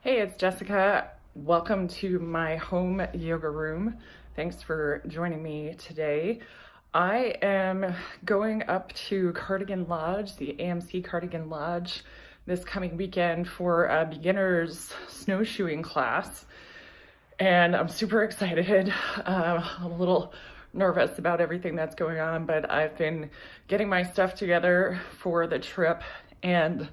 Hey, it's Jessica. Welcome to my home yoga room. Thanks for joining me today. I am going up to Cardigan Lodge, the AMC Cardigan Lodge, this coming weekend for a beginner's snowshoeing class. And I'm super excited. I'm a little nervous about everything that's going on, but I've been getting my stuff together for the trip, and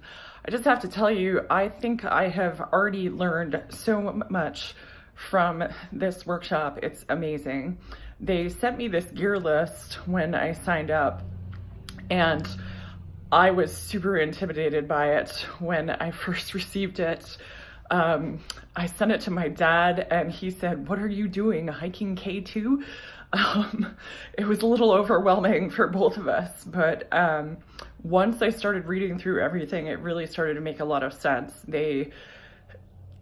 I just have to tell you, I think I have already learned so much from this workshop. It's amazing. They sent me this gear list when I signed up, and I was super intimidated by it when I first received it. I sent it to my dad and he said, "What are you doing, hiking K2?" It was a little overwhelming for both of us, but once I started reading through everything, it really started to make a lot of sense. They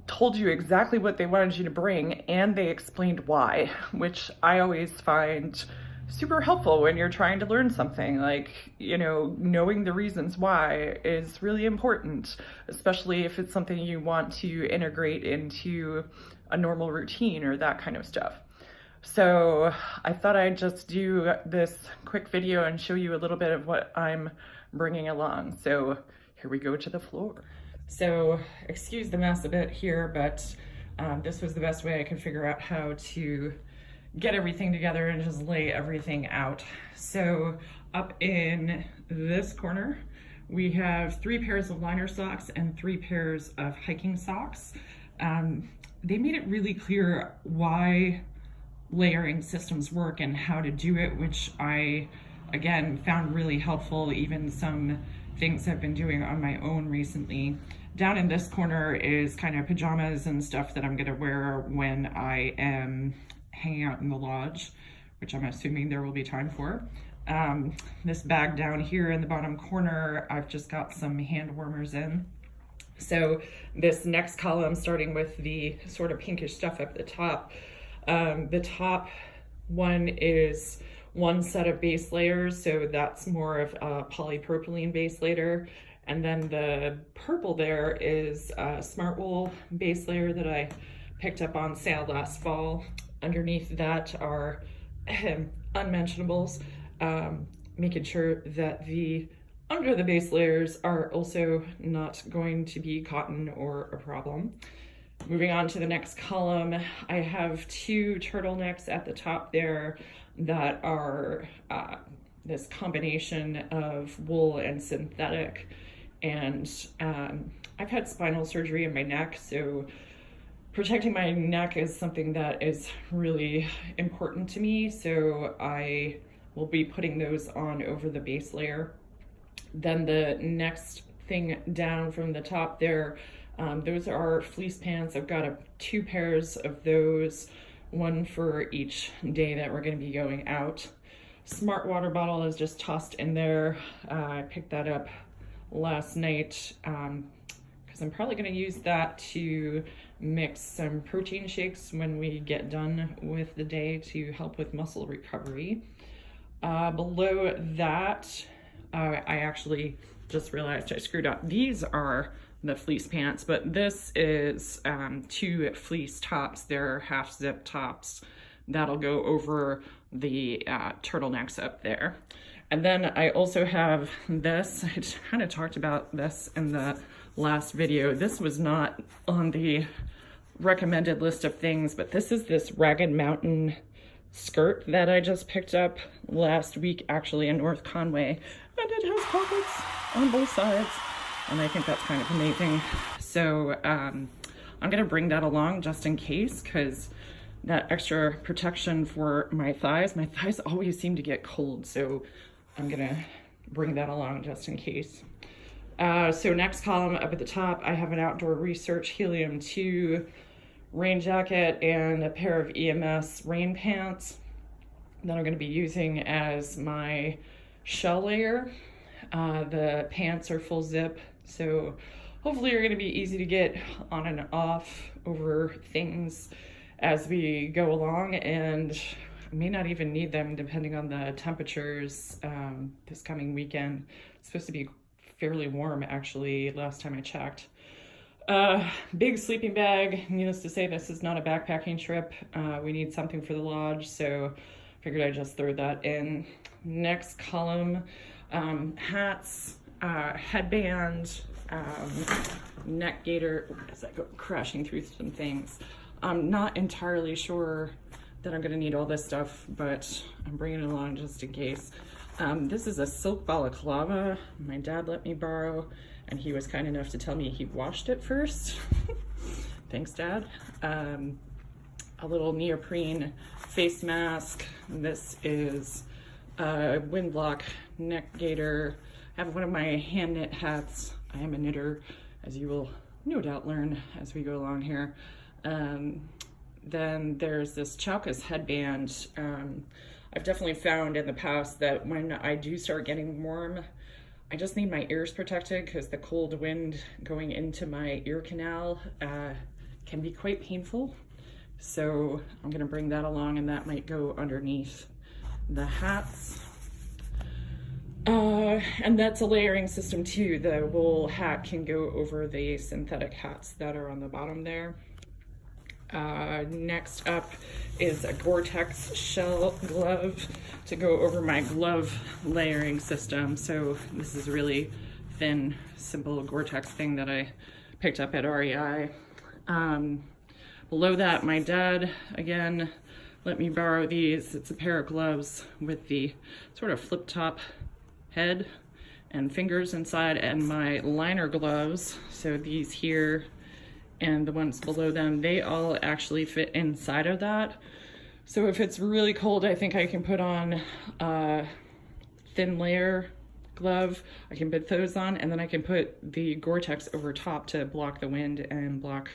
told you exactly what they wanted you to bring, and they explained why, which I always find super helpful when you're trying to learn something. Like, knowing the reasons why is really important, especially if it's something you want to integrate into a normal routine or that kind of stuff. So I thought I'd just do this quick video and show you a little bit of what I'm bringing along. So here we go to the floor. So excuse the mess a bit here, but this was the best way I could figure out how to get everything together and just lay everything out. So up in this corner, we have 3 pairs of liner socks and 3 pairs of hiking socks. They made it really clear why layering systems work and how to do it, which I, again, found really helpful. Even some things I've been doing on my own recently. Down in this corner is kind of pajamas and stuff that I'm gonna wear when I am hanging out in the lodge, which I'm assuming there will be time for. This bag down here in the bottom corner, I've just got some hand warmers in. So this next column, starting with the sort of pinkish stuff up the top one is 1 set of base layers, so that's more of a polypropylene base layer. And then the purple there is a smart wool base layer that I picked up on sale last fall. Underneath that are unmentionables, making sure that under the base layers are also not going to be cotton or a problem. Moving on to the next column, I have 2 turtlenecks at the top there that are this combination of wool and synthetic. And I've had spinal surgery in my neck, so protecting my neck is something that is really important to me. So I will be putting those on over the base layer. Then the next thing down from the top there, those are fleece pants. I've got 2 pairs of those, 1 for each day that we're going to be going out. Smart water bottle is just tossed in there. I picked that up last night because I'm probably going to use that to mix some protein shakes when we get done with the day to help with muscle recovery. Below that, I actually just realized I screwed up. These are the fleece pants, but this is 2 fleece tops. They're half zip tops that'll go over the turtlenecks up there. And then I also have this. I kind of talked about this in the last video. This was not on the recommended list of things, but this is this Ragged Mountain skirt that I just picked up last week, actually in North Conway, and it has pockets on both sides, and I think that's kind of amazing. So I'm gonna bring that along just in case, because that extra protection for my thighs always seem to get cold, so I'm gonna bring that along just in case. So next column up at the top, I have an Outdoor Research Helium-2 rain jacket and a pair of EMS rain pants that I'm going to be using as my shell layer. The pants are full zip, so hopefully you're going to be easy to get on and off over things as we go along, and I may not even need them depending on the temperatures this coming weekend. It's supposed to be fairly warm, actually, last time I checked. Big sleeping bag. Needless to say, this is not a backpacking trip. We need something for the lodge, so figured I'd just throw that in. Next column, hats, headband, neck gaiter. As I go crashing through some things, I'm not entirely sure that I'm gonna need all this stuff, but I'm bringing it along just in case. This is a silk balaclava my dad let me borrow, and he was kind enough to tell me he washed it first. Thanks, Dad. A little neoprene face mask. This is a wind block neck gaiter. I have one of my hand knit hats. I am a knitter, as you will no doubt learn as we go along here. Then there's this Chaukas headband. I've definitely found in the past that when I do start getting warm, I just need my ears protected because the cold wind going into my ear canal can be quite painful. So I'm gonna bring that along, and that might go underneath the hats. And that's a layering system too. The wool hat can go over the synthetic hats that are on the bottom there. Next up is a Gore-Tex shell glove to go over my glove layering system. So this is a really thin, simple Gore-Tex thing that I picked up at REI. Below that, my dad, again, let me borrow these. It's a pair of gloves with the sort of flip-top head and fingers inside, and my liner gloves. So these here and the ones below them, they all actually fit inside of that. So if it's really cold, I think I can put on a thin layer glove. I can put those on, and then I can put the Gore-Tex over top to block the wind and block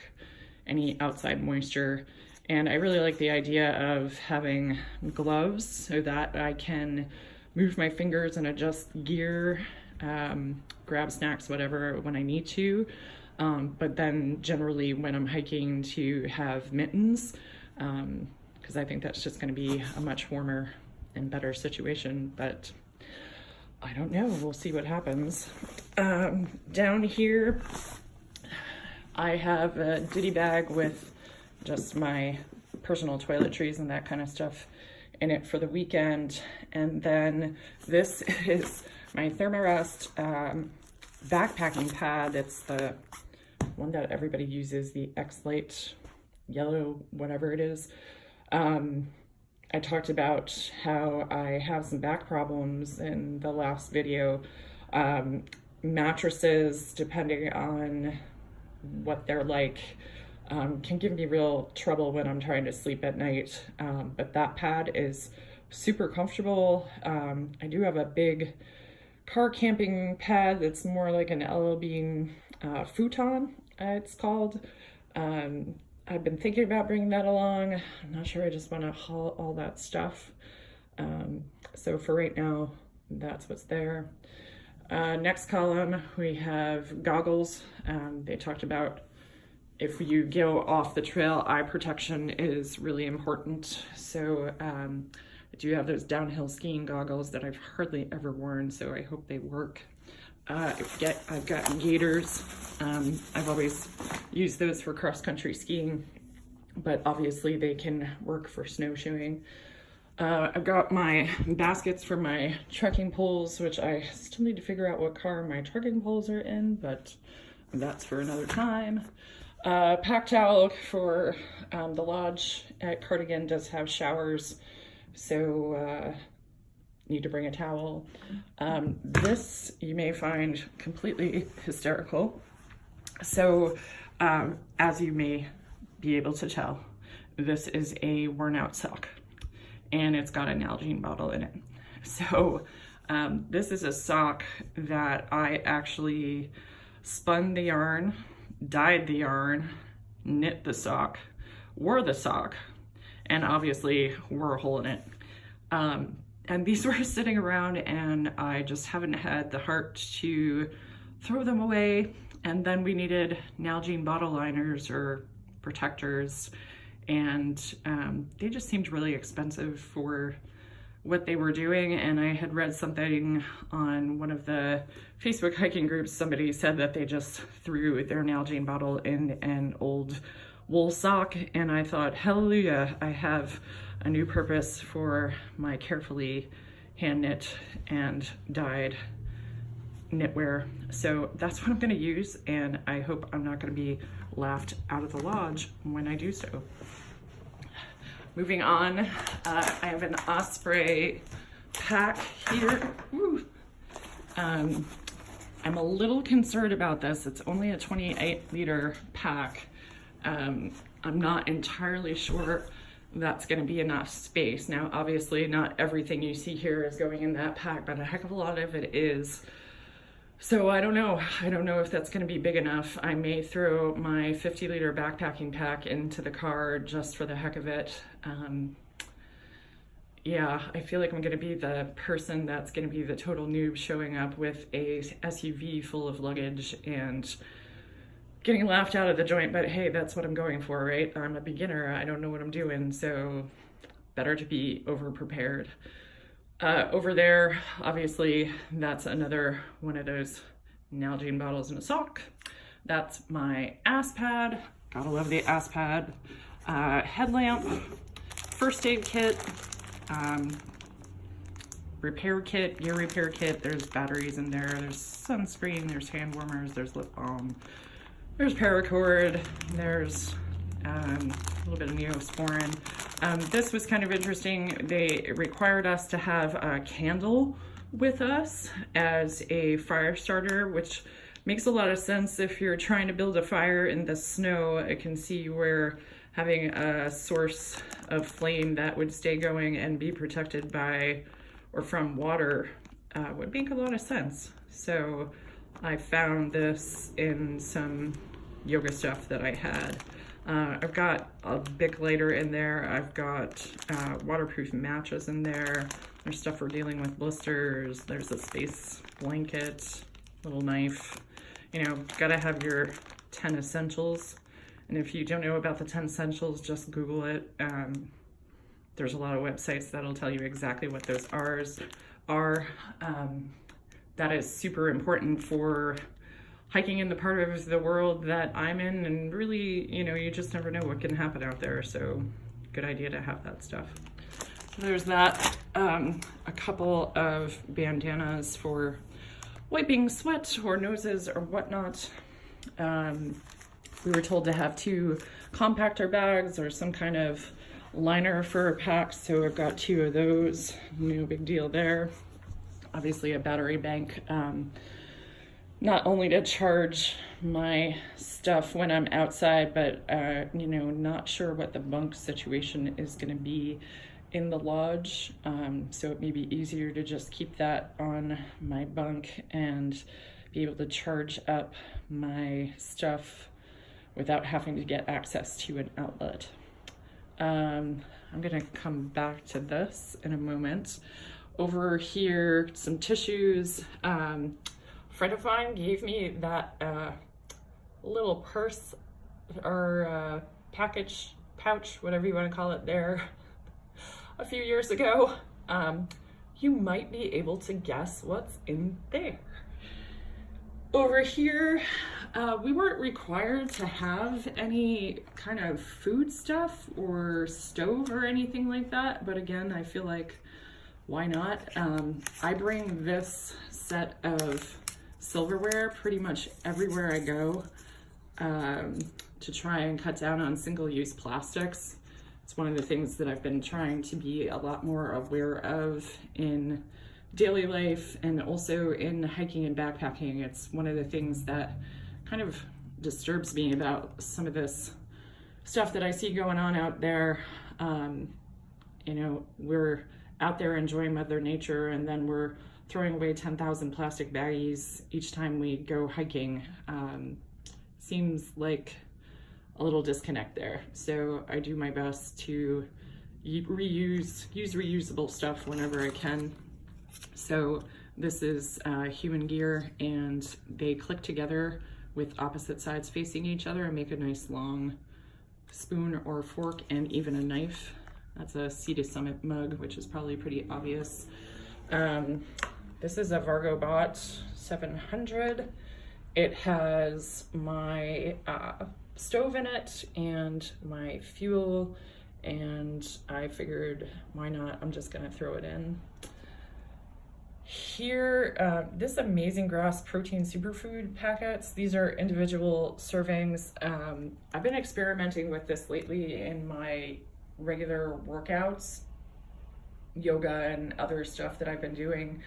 any outside moisture. And I really like the idea of having gloves so that I can move my fingers and adjust gear, grab snacks, whatever, when I need to. But then generally when I'm hiking, to have mittens, because I think that's just going to be a much warmer and better situation, but I don't know, we'll see what happens. Down here I have a ditty bag with just my personal toiletries and that kind of stuff in it for the weekend. And then this is my Thermarest backpacking pad. It's the one that everybody uses, the X-Lite yellow, whatever it is. I talked about how I have some back problems in the last video. Mattresses, depending on what they're like, can give me real trouble when I'm trying to sleep at night. But that pad is super comfortable. I do have a big car camping pad that's more like an LL Bean futon, it's called. I've been thinking about bringing that along. I'm not sure I just want to haul all that stuff. So for right now, that's what's there. Next column, we have goggles. They talked about if you go off the trail, eye protection is really important. So I do have those downhill skiing goggles that I've hardly ever worn, so I hope they work. I've got gaiters. I've always used those for cross-country skiing, but obviously they can work for snowshoeing. I've got my baskets for my trekking poles, which I still need to figure out what car my trekking poles are in, but that's for another time. Pack towel for the lodge at Cardigan does have showers, so need to bring a towel. This you may find completely hysterical. So as you may be able to tell, this is a worn out sock, and it's got an Nalgene bottle in it. So this is a sock that I actually spun the yarn, dyed the yarn, knit the sock, wore the sock, and obviously wore a hole in it. And these were sitting around, and I just haven't had the heart to throw them away. And then we needed Nalgene bottle liners or protectors, and they just seemed really expensive for what they were doing, and I had read something on one of the Facebook hiking groups. Somebody said that they just threw their Nalgene bottle in an old wool sock, and I thought, hallelujah, I have a new purpose for my carefully hand knit and dyed knitwear. So that's what I'm going to use, and I hope I'm not going to be laughed out of the lodge when I do so. Moving on, I have an Osprey pack here. Woo. I'm a little concerned about this. It's only a 28-liter pack. I'm not entirely sure that's going to be enough space. Now, obviously, not everything you see here is going in that pack, but a heck of a lot of it is. So I don't know. I don't know if that's going to be big enough. I may throw my 50-liter backpacking pack into the car just for the heck of it. Yeah, I feel like I'm going to be the person that's going to be the total noob showing up with a SUV full of luggage and getting laughed out of the joint, but hey, that's what I'm going for, right? I'm a beginner. I don't know what I'm doing, so better to be over-prepared. Over there, obviously, that's another one of those Nalgene bottles in a sock. That's my ass pad. Gotta love the ass pad. Headlamp, first aid kit, repair kit, gear repair kit. There's batteries in there. There's sunscreen. There's hand warmers. There's lip balm. There's paracord. There's a little bit of Neosporin. This was kind of interesting. They required us to have a candle with us as a fire starter, which makes a lot of sense if you're trying to build a fire in the snow. I can see where having a source of flame that would stay going and be protected by or from water would make a lot of sense. So I found this in some yoga stuff that I had. I've got a Bic lighter in there. I've got waterproof matches in there. There's stuff for dealing with blisters. There's a space blanket, little knife. You know, gotta have your 10 essentials. And if you don't know about the 10 essentials, just Google it. There's a lot of websites that'll tell you exactly what those are. That is super important for hiking in the part of the world that I'm in, and really, you know, you just never know what can happen out there, so good idea to have that stuff. So there's that. A couple of bandanas for wiping sweat or noses or whatnot. We were told to have 2 compactor bags or some kind of liner for a pack, so I've got 2 of those. No big deal there. Obviously a battery bank. Not only to charge my stuff when I'm outside, but, you know, not sure what the bunk situation is going to be in the lodge. So it may be easier to just keep that on my bunk and be able to charge up my stuff without having to get access to an outlet. I'm going to come back to this in a moment. Over here, some tissues. Friend of mine gave me that little purse or pouch, whatever you want to call it there, a few years ago. You might be able to guess what's in there. Over here, we weren't required to have any kind of food stuff or stove or anything like that, but again, I feel like, why not? I bring this set of silverware pretty much everywhere I go to try and cut down on single-use plastics. It's one of the things that I've been trying to be a lot more aware of in daily life and also in hiking and backpacking. It's one of the things that kind of disturbs me about some of this stuff that I see going on out there. You know, we're out there enjoying Mother Nature, and then we're throwing away 10,000 plastic baggies each time we go hiking. Seems like a little disconnect there. So I do my best to use reusable stuff whenever I can. So this is human gear, and they click together with opposite sides facing each other and make a nice long spoon or fork and even a knife. That's a Sea to Summit mug, which is probably pretty obvious. This is a Vargo Bot 700. It has my stove in it and my fuel, and I figured, why not? I'm just gonna throw it in. Here, this Amazing Grass protein superfood packets. These are individual servings. I've been experimenting with this lately in my regular workouts, yoga and other stuff that I've been doing.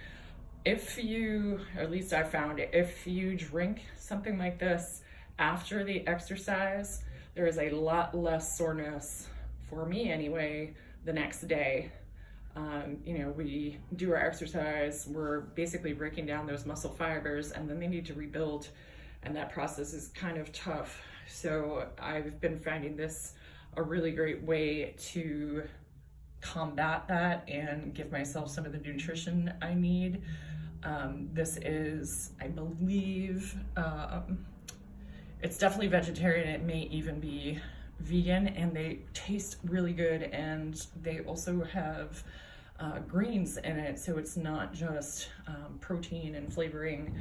If you, or at least I found it, if you drink something like this after the exercise, there is a lot less soreness, for me anyway, the next day. You know, we do our exercise, we're basically breaking down those muscle fibers, and then they need to rebuild, and that process is kind of tough. So I've been finding this a really great way to combat that and give myself some of the nutrition I need. This is, I believe, it's definitely vegetarian. It may even be vegan, and they taste really good, and they also have greens in it, so it's not just protein and flavoring.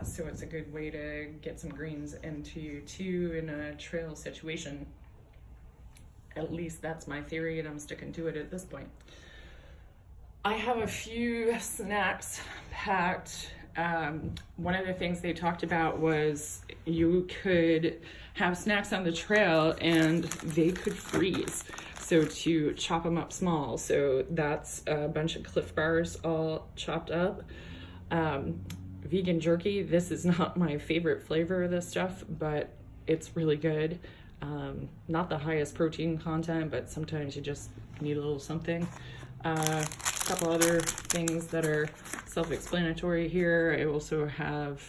So it's a good way to get some greens into you too in a trail situation. At least that's my theory, and I'm sticking to it at this point. I have a few snacks packed. One of the things they talked about was you could have snacks on the trail and they could freeze. So to chop them up small. So that's a bunch of Cliff Bars all chopped up. Vegan jerky. This is not my favorite flavor of this stuff, but it's really good. Not the highest protein content, but sometimes you just need a little something. A couple other things that are self-explanatory here. I also have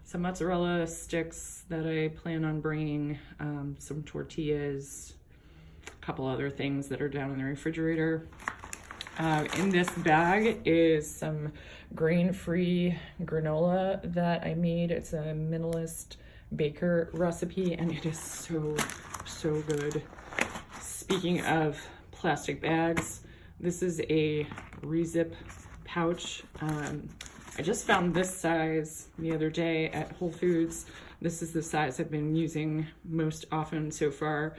some mozzarella sticks that I plan on bringing, some tortillas, a couple other things that are down in the refrigerator. In this bag is some grain-free granola that I made. It's a minimalist baker recipe, and it is so good. Speaking of plastic bags, this is a Rezip pouch. I just found this size the other day at Whole Foods. This is the size I've been using most often so far.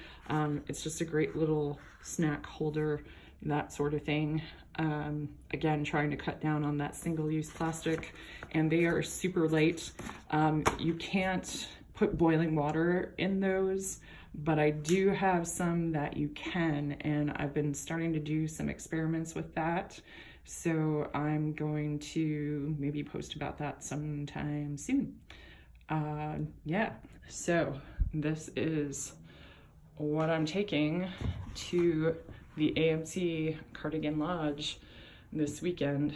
It's just a great little snack holder, that sort of thing. Again, trying to cut down on that single-use plastic, and they are super light. You can't put boiling water in those, but I do have some that you can, and I've been starting to do some experiments with that. So I'm going to maybe post about that sometime soon. Yeah, so this is what I'm taking to the AMC Cardigan Lodge this weekend.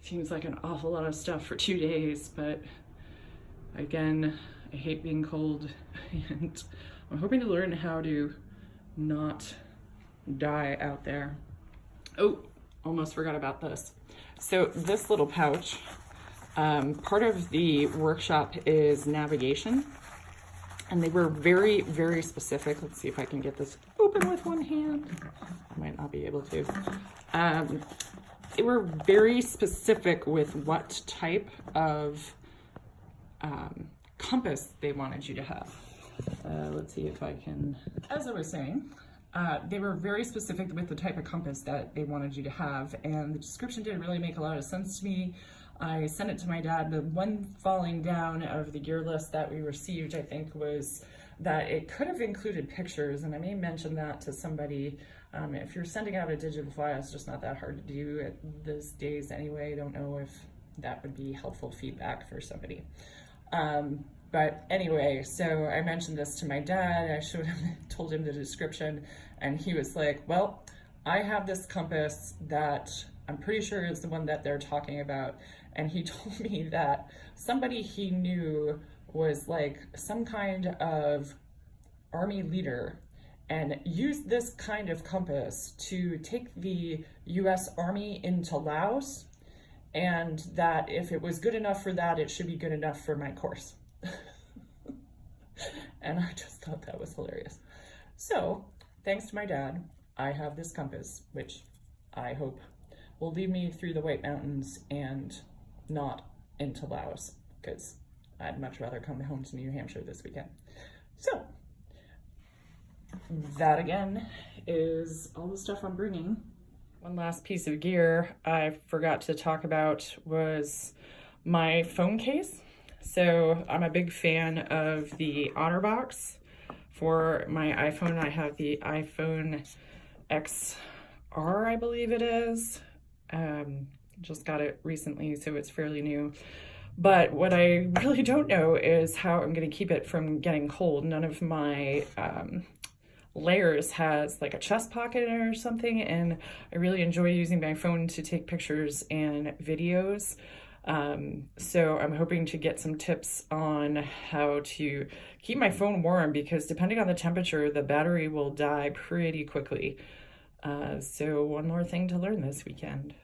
Seems like an awful lot of stuff for 2 days, but again, I hate being cold, and I'm hoping to learn how to not die out there. Oh, almost forgot about this. So this little pouch, part of the workshop is navigation, and they were very, very specific. Let's see if I can get this open with one hand. I might not be able to. They were very specific with what type of compass they wanted you to have. Let's see if I can, as I was saying, they were very specific with the type of compass that they wanted you to have, and the description didn't really make a lot of sense to me. I sent it to my dad. The one falling down of the gear list that we received, I think, was that it could have included pictures, and I may mention that to somebody. If you're sending out a digital file, it's just not that hard to do at these days anyway. I don't know if that would be helpful feedback for somebody. But anyway, so I mentioned this to my dad. I showed him, told him the description, and he was like, well, I have this compass that I'm pretty sure is the one that they're talking about. And he told me that somebody he knew was like some kind of army leader and used this kind of compass to take the US Army into Laos, and that if it was good enough for that, it should be good enough for my course. And I just thought that was hilarious. So thanks to my dad, I have this compass, which I hope will lead me through the White Mountains and not into Laos, because I'd much rather come home to New Hampshire this weekend. So that again is all the stuff I'm bringing. One last piece of gear I forgot to talk about was my phone case. So I'm a big fan of the OtterBox for my iPhone. I have the iPhone XR, I believe it is. Just got it recently, so it's fairly new. But what I really don't know is how I'm going to keep it from getting cold. None of my layers has like a chest pocket in it or something, and I really enjoy using my phone to take pictures and videos. So I'm hoping to get some tips on how to keep my phone warm, because depending on the temperature, the battery will die pretty quickly. So one more thing to learn this weekend.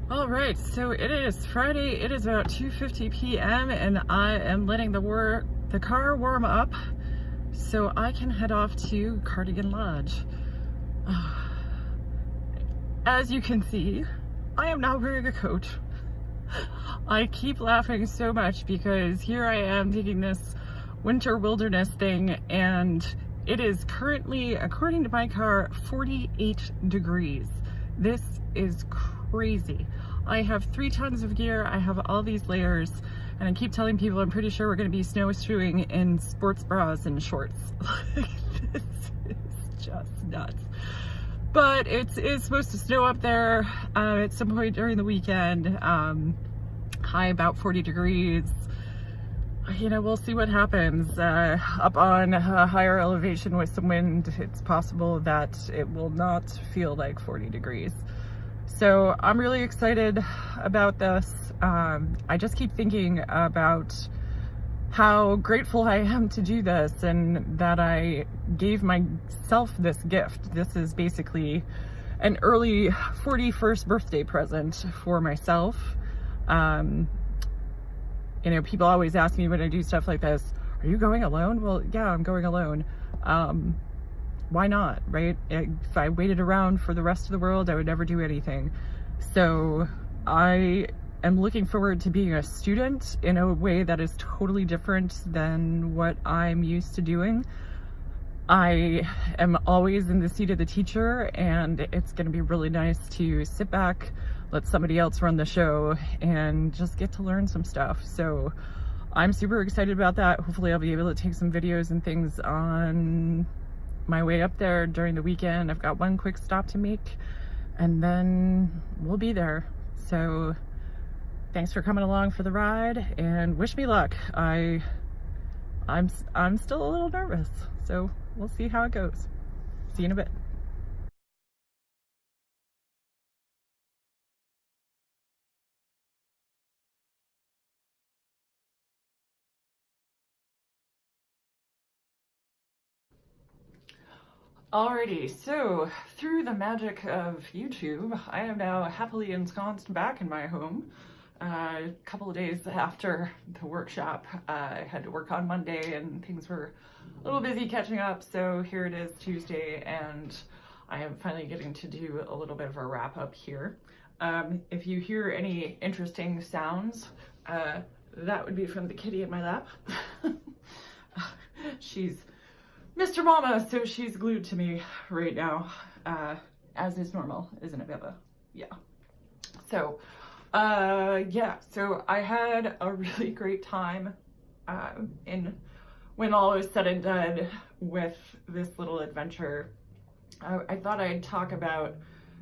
All right, so it is Friday. It is about 2:50 p.m. and I am letting the car warm up so I can head off to Cardigan Lodge. As you can see, I am not wearing a coat. I keep laughing so much because here I am taking this winter wilderness thing, and it is currently, according to my car, 48 degrees. This is crazy. I have 3 tons of gear, I have all these layers, and I keep telling people I'm pretty sure we're going to be snowshoeing in sports bras and shorts. This is just nuts. But it is supposed to snow up there at some point during the weekend. High about 40 degrees. You know, we'll see what happens. Up on a higher elevation with some wind, it's possible that it will not feel like 40 degrees. So I'm really excited about this. I just keep thinking about how grateful I am to do this, and that I gave myself this gift. This is basically an early 41st birthday present for myself. You know, people always ask me when I do stuff like this, are you going alone? Well, yeah, I'm going alone. Why not, right? If I waited around for the rest of the world, I would never do anything. So I am looking forward to being a student in a way that is totally different than what I'm used to doing. I am always in the seat of the teacher, and it's going to be really nice to sit back, let somebody else run the show, and just get to learn some stuff. So I'm super excited about that. Hopefully I'll be able to take some videos and things on my way up there during the weekend. I've got one quick stop to make, and then we'll be there. So thanks for coming along for the ride, and wish me luck. I'm still a little nervous, so we'll see how it goes. See you in a bit. Alrighty, so through the magic of YouTube, I am now happily ensconced back in my home. A couple of days after the workshop, I had to work on Monday and things were a little busy catching up, so here it is Tuesday, and I am finally getting to do a little bit of a wrap up here. If you hear any interesting sounds, that would be from the kitty in my lap. She's Mr. Mama, so she's glued to me right now, as is normal, isn't it, Beba? Yeah. So, yeah, so I had a really great time when all was said and done with this little adventure. I thought I'd talk about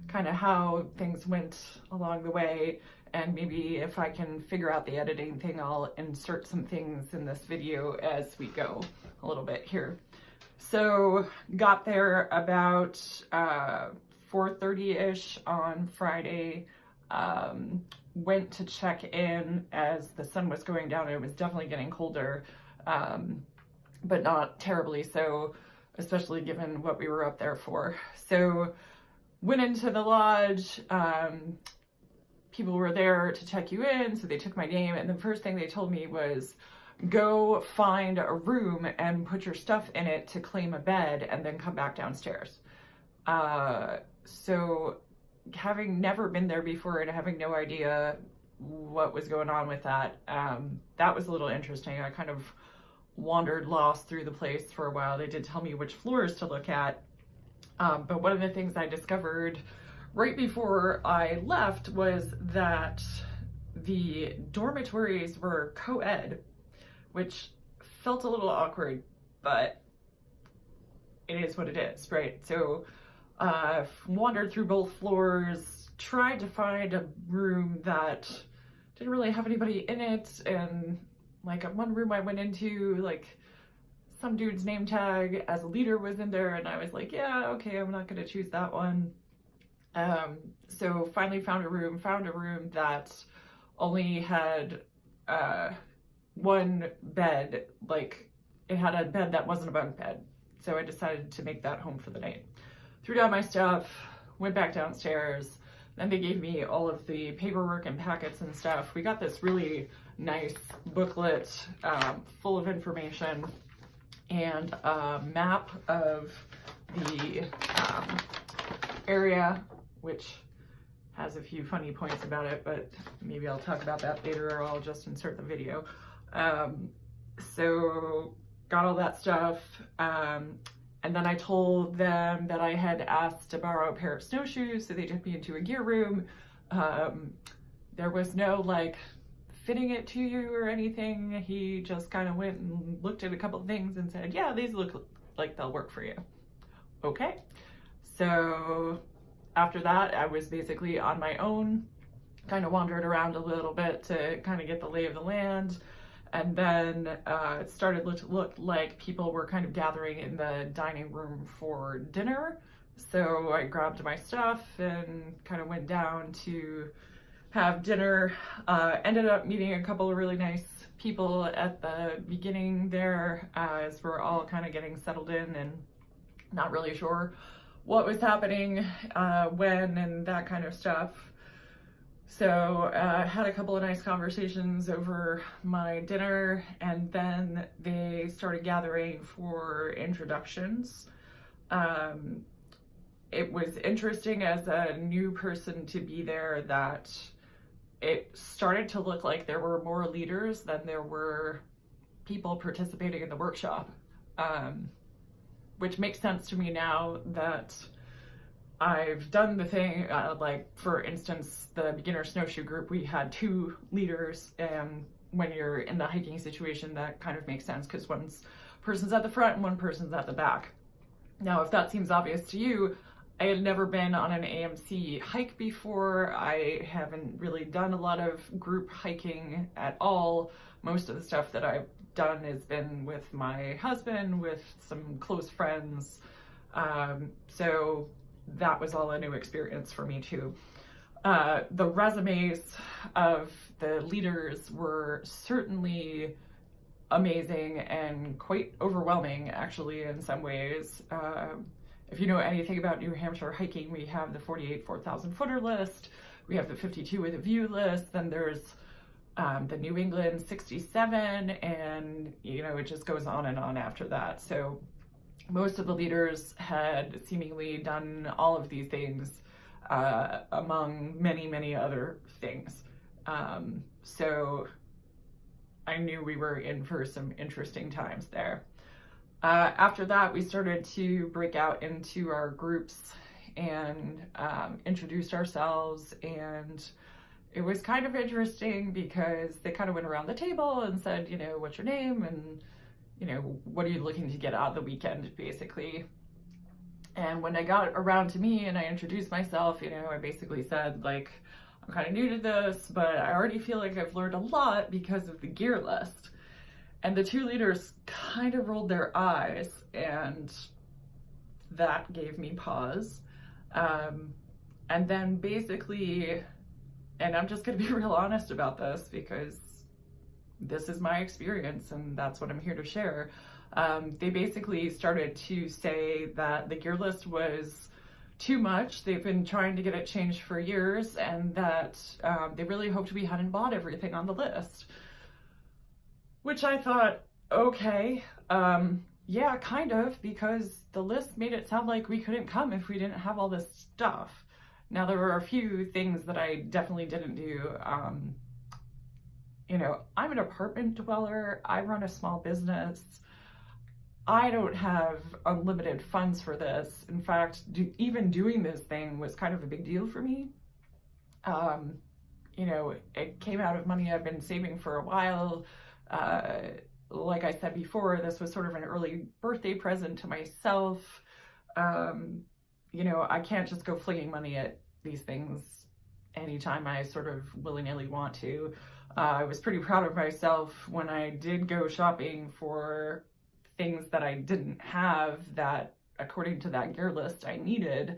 kind of how things went along the way, and maybe if I can figure out the editing thing, I'll insert some things in this video as we go a little bit here. So got there about 4:30-ish on Friday, went to check in as the sun was going down. It was definitely getting colder, but not terribly so, especially given what we were up there for. So went into the lodge. People were there to check you in, so they took my name, and the first thing they told me was, go find a room and put your stuff in it to claim a bed, and then come back downstairs. So having never been there before and having no idea what was going on with that, that was a little interesting. I kind of wandered lost through the place for a while. They did tell me which floors to look at, but one of the things I discovered right before I left was that the dormitories were co-ed, which felt a little awkward, but it is what it is, right? So wandered through both floors, tried to find a room that didn't really have anybody in it, and like one room I went into, like some dude's name tag as a leader was in there, and I was like, yeah, okay, I'm not gonna choose that one. So finally found a room that only had one bed, like it had a bed that wasn't a bunk bed. So I decided to make that home for the night. Threw down my stuff, went back downstairs, then they gave me all of the paperwork and packets and stuff. We got this really nice booklet full of information and a map of the area, which has a few funny points about it, but maybe I'll talk about that later, or I'll just insert the video. So got all that stuff, and then I told them that I had asked to borrow a pair of snowshoes, so they took me into a gear room. There was no like fitting it to you or anything. He just kind of went and looked at a couple of things and said, yeah, these look like they'll work for you. Okay, so after that, I was basically on my own, kind of wandered around a little bit to kind of get the lay of the land. And then it started to look like people were kind of gathering in the dining room for dinner. So I grabbed my stuff and kind of went down to have dinner. Ended up meeting a couple of really nice people at the beginning there as we're all kind of getting settled in and not really sure what was happening, when, and that kind of stuff. So had a couple of nice conversations over my dinner, and then they started gathering for introductions. It was interesting as a new person to be there that it started to look like there were more leaders than there were people participating in the workshop. Which makes sense to me now that I've done the thing, like for instance, the beginner snowshoe group, we had 2 leaders, and when you're in the hiking situation, that kind of makes sense because one person's at the front and one person's at the back. Now, if that seems obvious to you, I had never been on an AMC hike before. I haven't really done a lot of group hiking at all. Most of the stuff that I've done has been with my husband, with some close friends. So that was all a new experience for me too. The resumes of the leaders were certainly amazing and quite overwhelming actually in some ways. If you know anything about New Hampshire hiking, we have the 48 4,000 footer list, we have the 52 with a view list, then there's the New England 67, and you know, it just goes on and on after that. So most of the leaders had seemingly done all of these things, among many, many other things. So I knew we were in for some interesting times there. After that, we started to break out into our groups and introduced ourselves, and it was kind of interesting because they kind of went around the table and said, you know, what's your name, and you know, what are you looking to get out of the weekend, basically. And when I got around to me and I introduced myself, you know, I basically said, like, I'm kind of new to this, but I already feel like I've learned a lot because of the gear list. And the 2 leaders kind of rolled their eyes, and that gave me pause. And then basically, and I'm just gonna be real honest about this because this is my experience and that's what I'm here to share. They basically started to say that the gear list was too much. They've been trying to get it changed for years, and that they really hoped we hadn't bought everything on the list. Which I thought, okay, yeah, kind of, because the list made it sound like we couldn't come if we didn't have all this stuff. Now, there were a few things that I definitely didn't do. You know, I'm an apartment dweller. I run a small business. I don't have unlimited funds for this. In fact, even doing this thing was kind of a big deal for me. You know, it came out of money I've been saving for a while. Like I said before, this was sort of an early birthday present to myself. You know, I can't just go flinging money at these things anytime I sort of willy-nilly want to. I was pretty proud of myself when I did go shopping for things that I didn't have that, according to that gear list, I needed.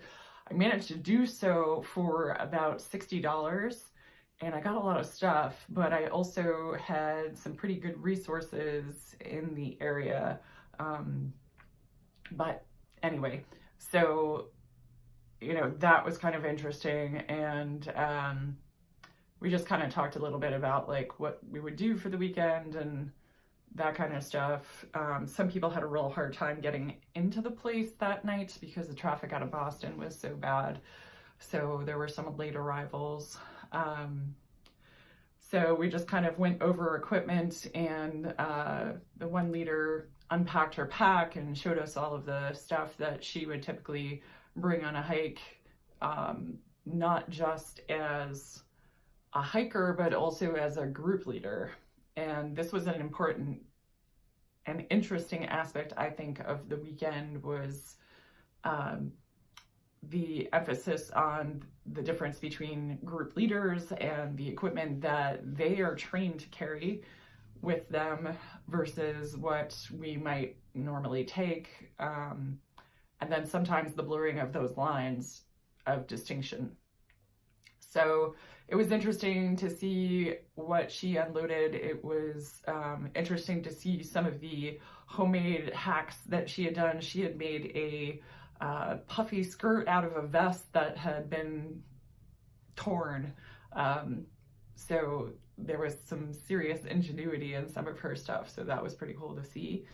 I managed to do so for about $60, and I got a lot of stuff, but I also had some pretty good resources in the area. But anyway, so, you know, that was kind of interesting, and we just kind of talked a little bit about like what we would do for the weekend and that kind of stuff. Some people had a real hard time getting into the place that night because the traffic out of Boston was so bad. So there were some late arrivals. So we just kind of went over equipment, and the one leader unpacked her pack and showed us all of the stuff that she would typically bring on a hike, not just as a hiker, but also as a group leader. And this was an important and interesting aspect, I think, of the weekend, was the emphasis on the difference between group leaders and the equipment that they are trained to carry with them versus what we might normally take. And then sometimes the blurring of those lines of distinction. So it was interesting to see what she unloaded. It was interesting to see some of the homemade hacks that she had done. She had made a puffy skirt out of a vest that had been torn. So there was some serious ingenuity in some of her stuff. So that was pretty cool to see.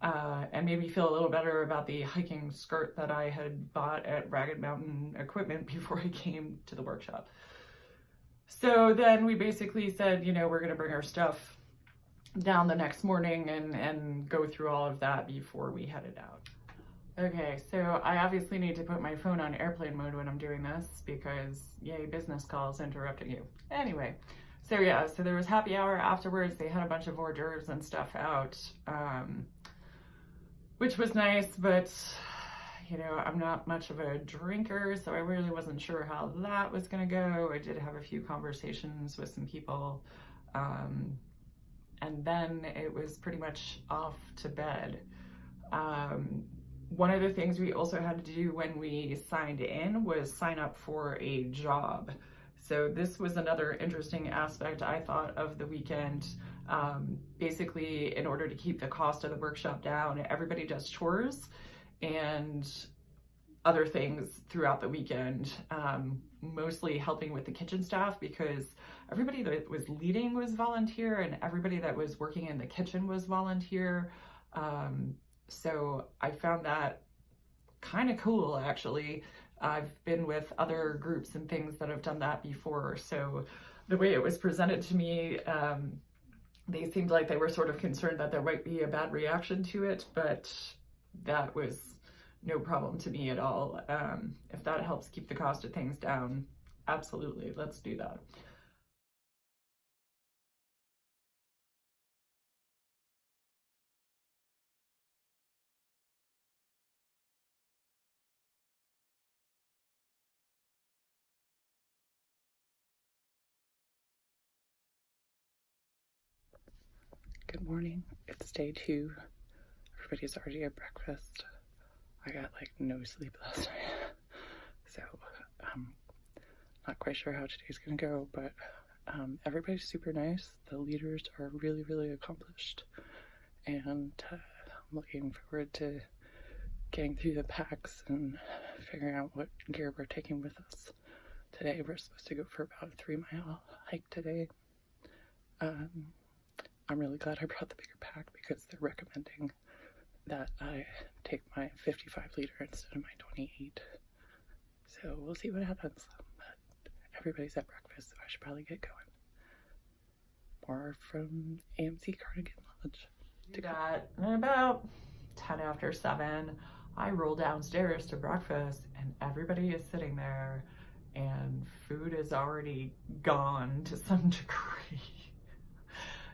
And made me feel a little better about the hiking skirt that I had bought at Ragged Mountain Equipment before I came to the workshop. So then we basically said, you know, we're going to bring our stuff down the next morning and go through all of that before we headed out. Okay, so I obviously need to put my phone on airplane mode when I'm doing this because, yay, business calls interrupting you. Anyway, so yeah, so there was happy hour afterwards. They had a bunch of hors d'oeuvres and stuff out, which was nice, but you know, I'm not much of a drinker, so I really wasn't sure how that was gonna go. I did have a few conversations with some people, and then it was pretty much off to bed. One of the things we also had to do when we signed in was sign up for a job. So this was another interesting aspect, I thought, of the weekend. Basically, in order to keep the cost of the workshop down, everybody does chores and other things throughout the weekend, mostly helping with the kitchen staff, because everybody that was leading was volunteer and everybody that was working in the kitchen was volunteer. So I found that kind of cool, actually. I've been with other groups and things that have done that before. So the way it was presented to me, they seemed like they were sort of concerned that there might be a bad reaction to it, but that was no problem to me at all. If that helps keep the cost of things down, absolutely, let's do that. Good morning, it's day 2. Everybody's already at breakfast. I got like no sleep last night, so not quite sure how today's gonna go, but everybody's super nice. The leaders are really, really accomplished, and I'm looking forward to getting through the packs and figuring out what gear we're taking with us today. We're supposed to go for about a 3-mile hike today. I'm really glad I brought the bigger pack because they're recommending that I take my 55 liter instead of my 28. So we'll see what happens. But everybody's at breakfast, so I should probably get going. More from AMC Cardigan Lodge. About 10 after 7, I roll downstairs to breakfast and everybody is sitting there and food is already gone to some degree.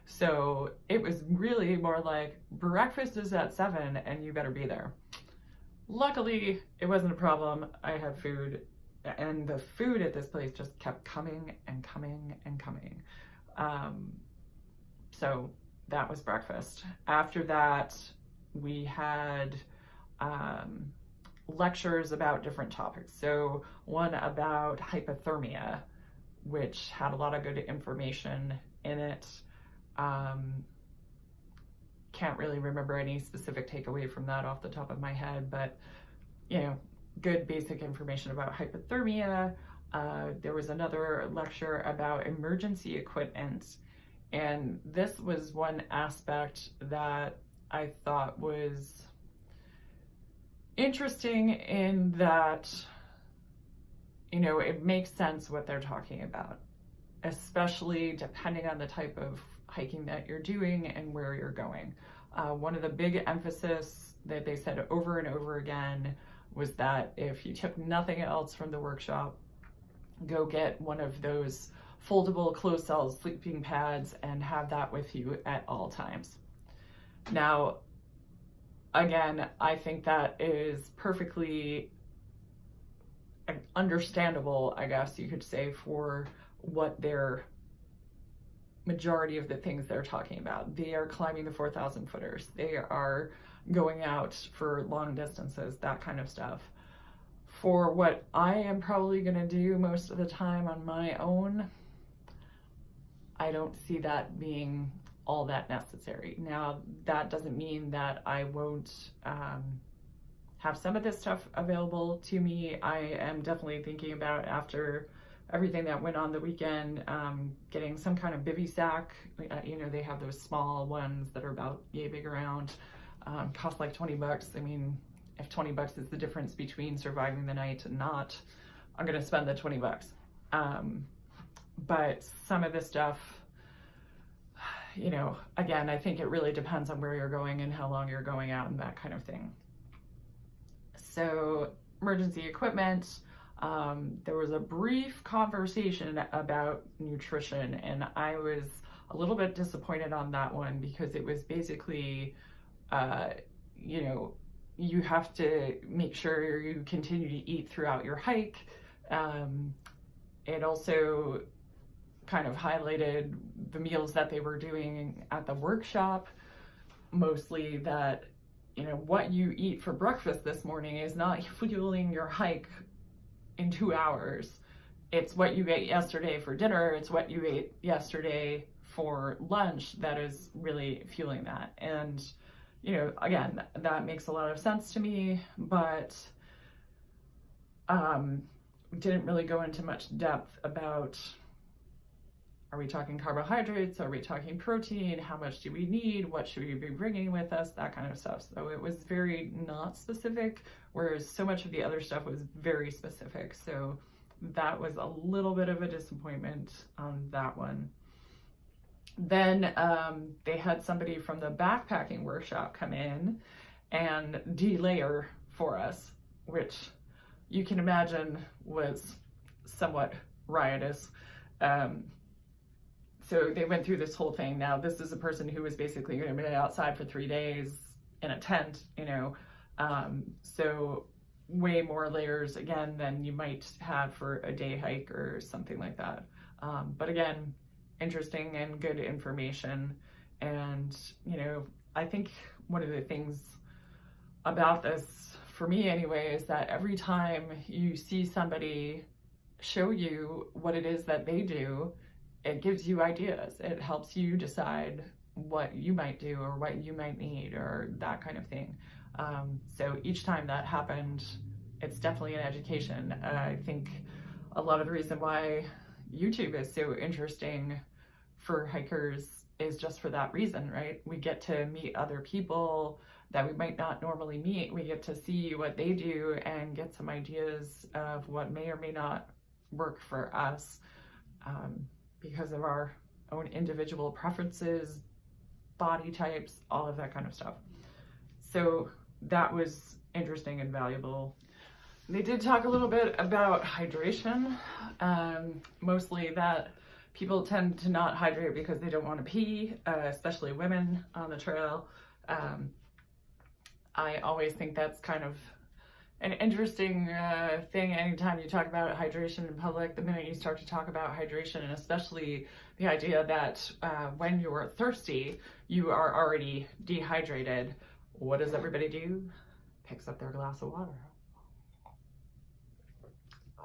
So it was really more like, breakfast is at 7 and you better be there. Luckily, it wasn't a problem. I had food, and the food at this place just kept coming and coming and coming. So that was breakfast. After that, we had lectures about different topics. So one about hypothermia, which had a lot of good information in it. Can't really remember any specific takeaway from that off the top of my head, but you know, good basic information about hypothermia. There was another lecture about emergency equipment, and this was one aspect that I thought was interesting in that, you know, it makes sense what they're talking about, especially depending on the type of hiking that you're doing and where you're going. One of the big emphasis that they said over and over again was that if you took nothing else from the workshop, go get one of those foldable closed cell sleeping pads and have that with you at all times. Now, again, I think that is perfectly understandable, I guess you could say, for what their majority of the things they're talking about. They are climbing the 4,000 footers. They are going out for long distances, that kind of stuff. For what I am probably going to do most of the time on my own, I don't see that being all that necessary. Now, that doesn't mean that I won't have some of this stuff available to me. I am definitely thinking about, after everything that went on the weekend, getting some kind of bivy sack. You know, they have those small ones that are about yay big around, cost like 20 bucks. I mean, if 20 bucks is the difference between surviving the night and not, I'm gonna spend the 20 bucks. But some of this stuff, you know, again, I think it really depends on where you're going and how long you're going out and that kind of thing. So emergency equipment, there was a brief conversation about nutrition, and I was a little bit disappointed on that one because it was basically, you know, you have to make sure you continue to eat throughout your hike. It also kind of highlighted the meals that they were doing at the workshop, mostly that, you know, what you eat for breakfast this morning is not fueling your hike in 2 hours. It's what you ate yesterday for dinner. It's what you ate yesterday for lunch that is really fueling that. And, you know, again, that makes a lot of sense to me, but didn't really go into much depth about, are we talking carbohydrates? Are we talking protein? How much do we need? What should we be bringing with us? That kind of stuff. So it was very not specific, whereas so much of the other stuff was very specific. So that was a little bit of a disappointment on that one. Then they had somebody from the backpacking workshop come in and delayer for us, which you can imagine was somewhat riotous. So they went through this whole thing. Now, this is a person who was basically going to be outside for 3 days in a tent, you know, so way more layers, again, than you might have for a day hike or something like that. But again, interesting and good information. And, you know, I think one of the things about this, for me anyway, is that every time you see somebody show you what it is that they do, it gives you ideas. It helps you decide what you might do or what you might need or that kind of thing. So each time that happened, it's definitely an education. I think a lot of the reason why YouTube is so interesting for hikers is just for that reason, right? We get to meet other people that we might not normally meet. We get to see what they do and get some ideas of what may or may not work for us because of our own individual preferences, body types, all of that kind of stuff. So that was interesting and valuable. They did talk a little bit about hydration, mostly that people tend to not hydrate because they don't want to pee, especially women on the trail. I always think that's kind of an interesting thing anytime you talk about hydration in public. The minute you start to talk about hydration, and especially the idea that when you're thirsty, you are already dehydrated, what does everybody do? Picks up their glass of water.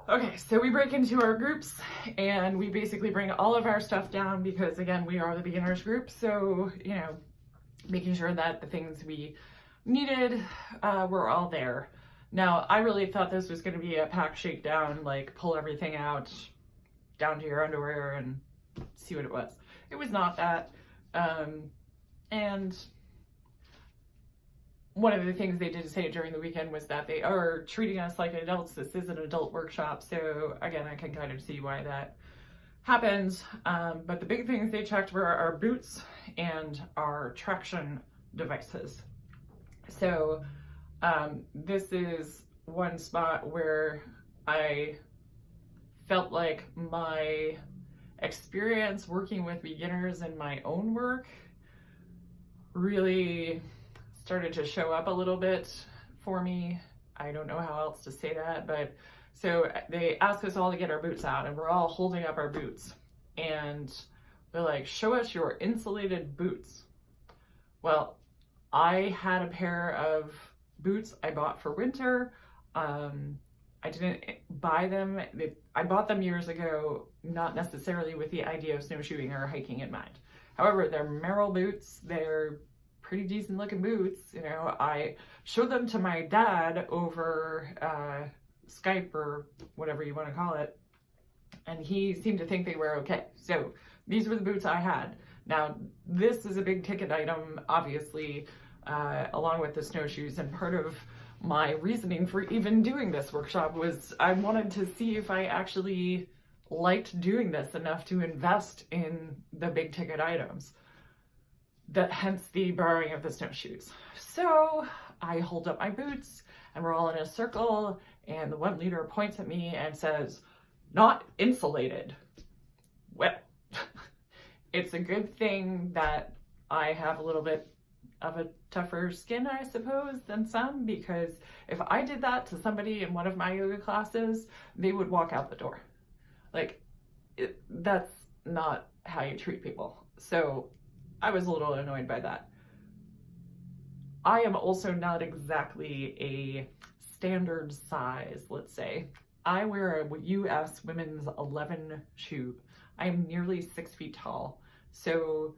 Okay, so we break into our groups and we basically bring all of our stuff down because, again, we are the beginners group. So, you know, making sure that the things we needed were all there. Now, I really thought this was going to be a pack shakedown, like pull everything out down to your underwear and see what it was. It was not that. And one of the things they did say during the weekend was that they are treating us like adults. This is an adult workshop. So again, I can kind of see why that happens. But the big things they checked were our boots and our traction devices. So this is one spot where I felt like my experience working with beginners in my own work really started to show up a little bit for me. I don't know how else to say that, but so they asked us all to get our boots out and we're all holding up our boots and they're like, show us your insulated boots. Well, I had a pair of boots I bought for winter. I didn't buy them. I bought them years ago, not necessarily with the idea of snowshoeing or hiking in mind. However, they're Merrell boots. They're pretty decent looking boots. You know, I showed them to my dad over Skype or whatever you want to call it, and he seemed to think they were okay. So these were the boots I had. Now, this is a big ticket item, obviously, along with the snowshoes, and part of my reasoning for even doing this workshop was I wanted to see if I actually liked doing this enough to invest in the big ticket items. That hence the borrowing of the snowshoes. So I hold up my boots and we're all in a circle and the one leader points at me and says, not insulated. Well, it's a good thing that I have a little bit of a tougher skin, I suppose, than some, because if I did that to somebody in one of my yoga classes, they would walk out the door. Like, that's not how you treat people. So I was a little annoyed by that. I am also not exactly a standard size, let's say. I wear a US women's 11 shoe. I'm nearly 6 feet tall. So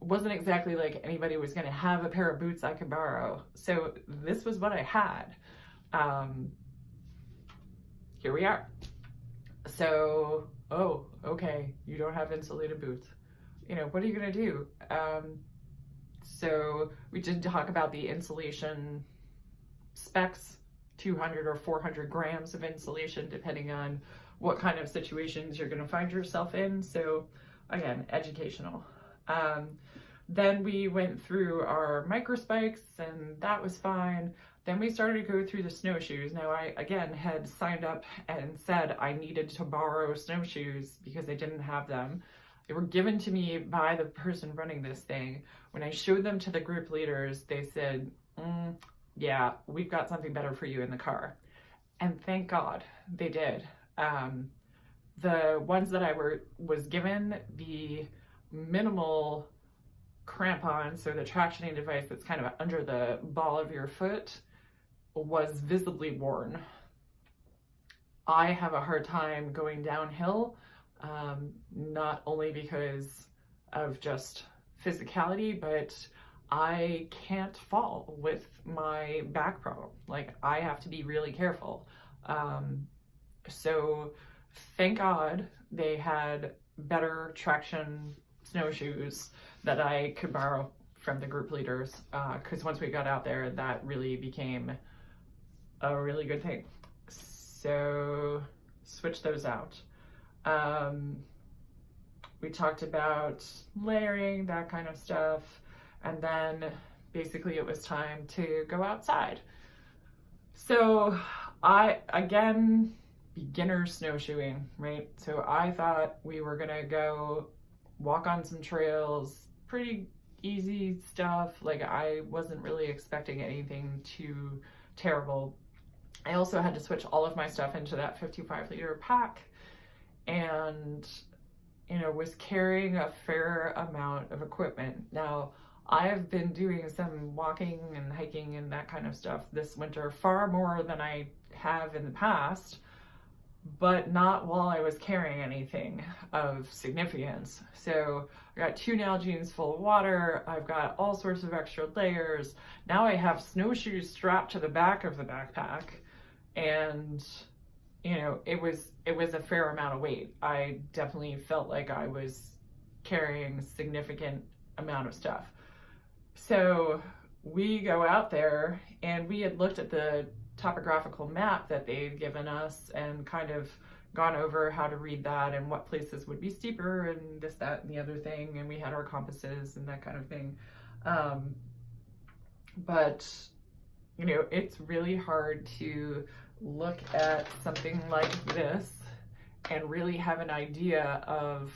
it wasn't exactly like anybody was going to have a pair of boots I could borrow. So this was what I had. Here we are. So, oh, okay, you don't have insulated boots. You know, what are you going to do? So we did talk about the insulation specs, 200 or 400 grams of insulation, depending on what kind of situations you're going to find yourself in. So again, educational. Then we went through our microspikes and that was fine. Then we started to go through the snowshoes. Now I, again, had signed up and said I needed to borrow snowshoes because I didn't have them. They were given to me by the person running this thing. When I showed them to the group leaders, they said, yeah, we've got something better for you in the car. And thank God they did. The ones that I was given, the minimal crampon, so the tractioning device that's kind of under the ball of your foot, was visibly worn. I have a hard time going downhill, not only because of just physicality, but I can't fall with my back problem. Like, I have to be really careful. So thank God they had better traction snowshoes that I could borrow from the group leaders, because once we got out there, that really became a really good thing. So switch those out. We talked about layering, that kind of stuff, and then basically it was time to go outside. So again, beginner snowshoeing, right? So I thought we were gonna go walk on some trails, pretty easy stuff. Like, I wasn't really expecting anything too terrible. I also had to switch all of my stuff into that 55-liter pack, and was carrying a fair amount of equipment. Now, I have been doing some walking and hiking and that kind of stuff this winter, far more than I have in the past, but not while I was carrying anything of significance. So I got 2 Nalgene's full of water. I've got all sorts of extra layers. Now I have snowshoes strapped to the back of the backpack, and it was a fair amount of weight. I definitely felt like I was carrying a significant amount of stuff. So we go out there, and we had looked at the topographical map that they'd given us and kind of gone over how to read that and what places would be steeper and this, that, and the other thing. And we had our compasses and that kind of thing. But it's really hard to look at something like this and really have an idea of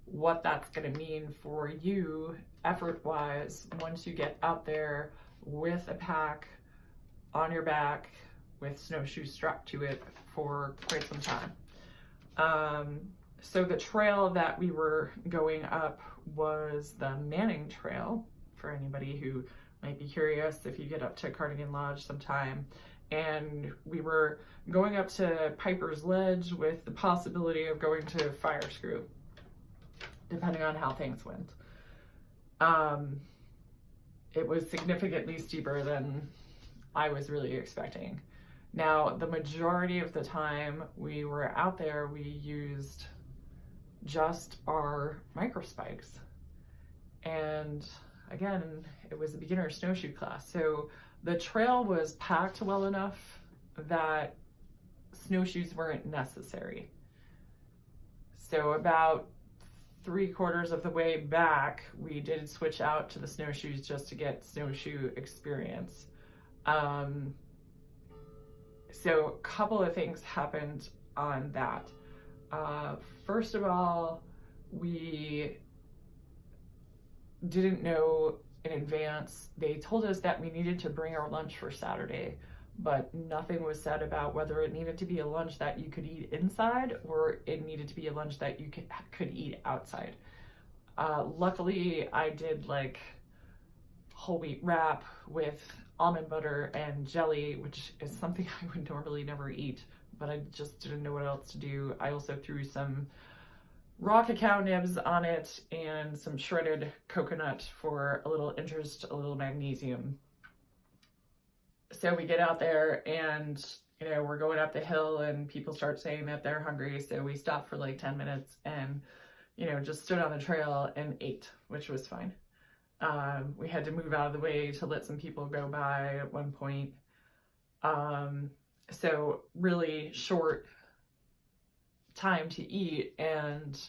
what that's going to mean for you effort-wise once you get out there with a pack on your back with snowshoes strapped to it for quite some time. So the trail that we were going up was the Manning Trail, for anybody who might be curious, if you get up to Cardigan Lodge sometime. And we were going up to Piper's Ledge with the possibility of going to Fire Screw, depending on how things went. It was significantly steeper than I was really expecting. Now, the majority of the time we were out there, we used just our micro spikes. And again, it was a beginner snowshoe class. So the trail was packed well enough that snowshoes weren't necessary. So about 3/4 of the way back, we did switch out to the snowshoes just to get snowshoe experience. So a couple of things happened on that. First of all, we didn't know in advance. They told us that we needed to bring our lunch for Saturday, but nothing was said about whether it needed to be a lunch that you could eat inside or it needed to be a lunch that you could eat outside. Luckily, I did like whole wheat wrap with almond butter and jelly, which is something I would normally never eat, but I just didn't know what else to do. I also threw some raw cacao nibs on it and some shredded coconut for a little interest, a little magnesium. So we get out there and, we're going up the hill and people start saying that they're hungry. So we stopped for like 10 minutes and, just stood on the trail and ate, which was fine. We had to move out of the way to let some people go by at one point. So really short time to eat. And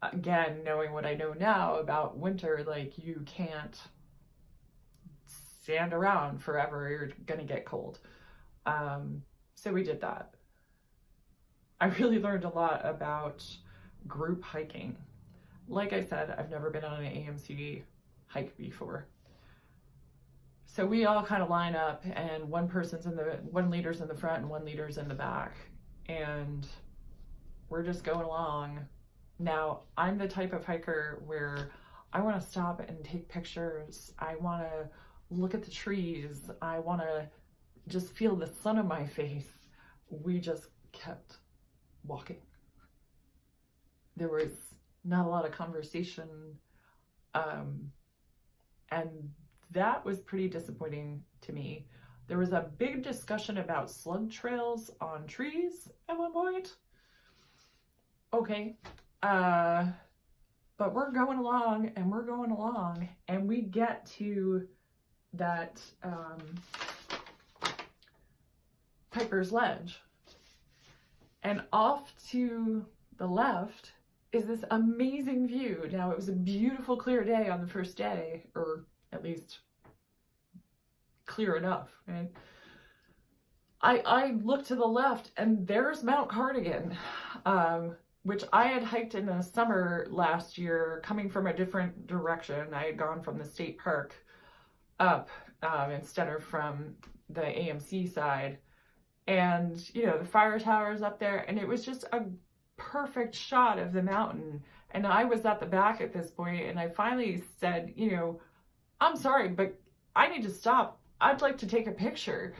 again, knowing what I know now about winter, like you can't stand around forever, you're gonna get cold. So we did that. I really learned a lot about group hiking. Like I said, I've never been on an AMC hike before. So we all kind of line up and one leader's in the front and one leader's in the back. And we're just going along. Now, I'm the type of hiker where I want to stop and take pictures. I want to look at the trees. I want to just feel the sun on my face. We just kept walking. There was not a lot of conversation. And that was pretty disappointing to me. There was a big discussion about slug trails on trees at one point. Okay, but we're going along and we're going along, and we get to that Piper's Ledge, and off to the left is this amazing view. Now, it was a beautiful clear day on the first day, or at least clear enough, right? I look to the left and there's Mount Cardigan, which I had hiked in the summer last year, coming from a different direction. I had gone from the state park up instead of from the AMC side. And, you know, the fire tower's up there, and it was just a perfect shot of the mountain. And I was at the back at this point, and I finally said, you know, I'm sorry, but I need to stop. I'd like to take a picture.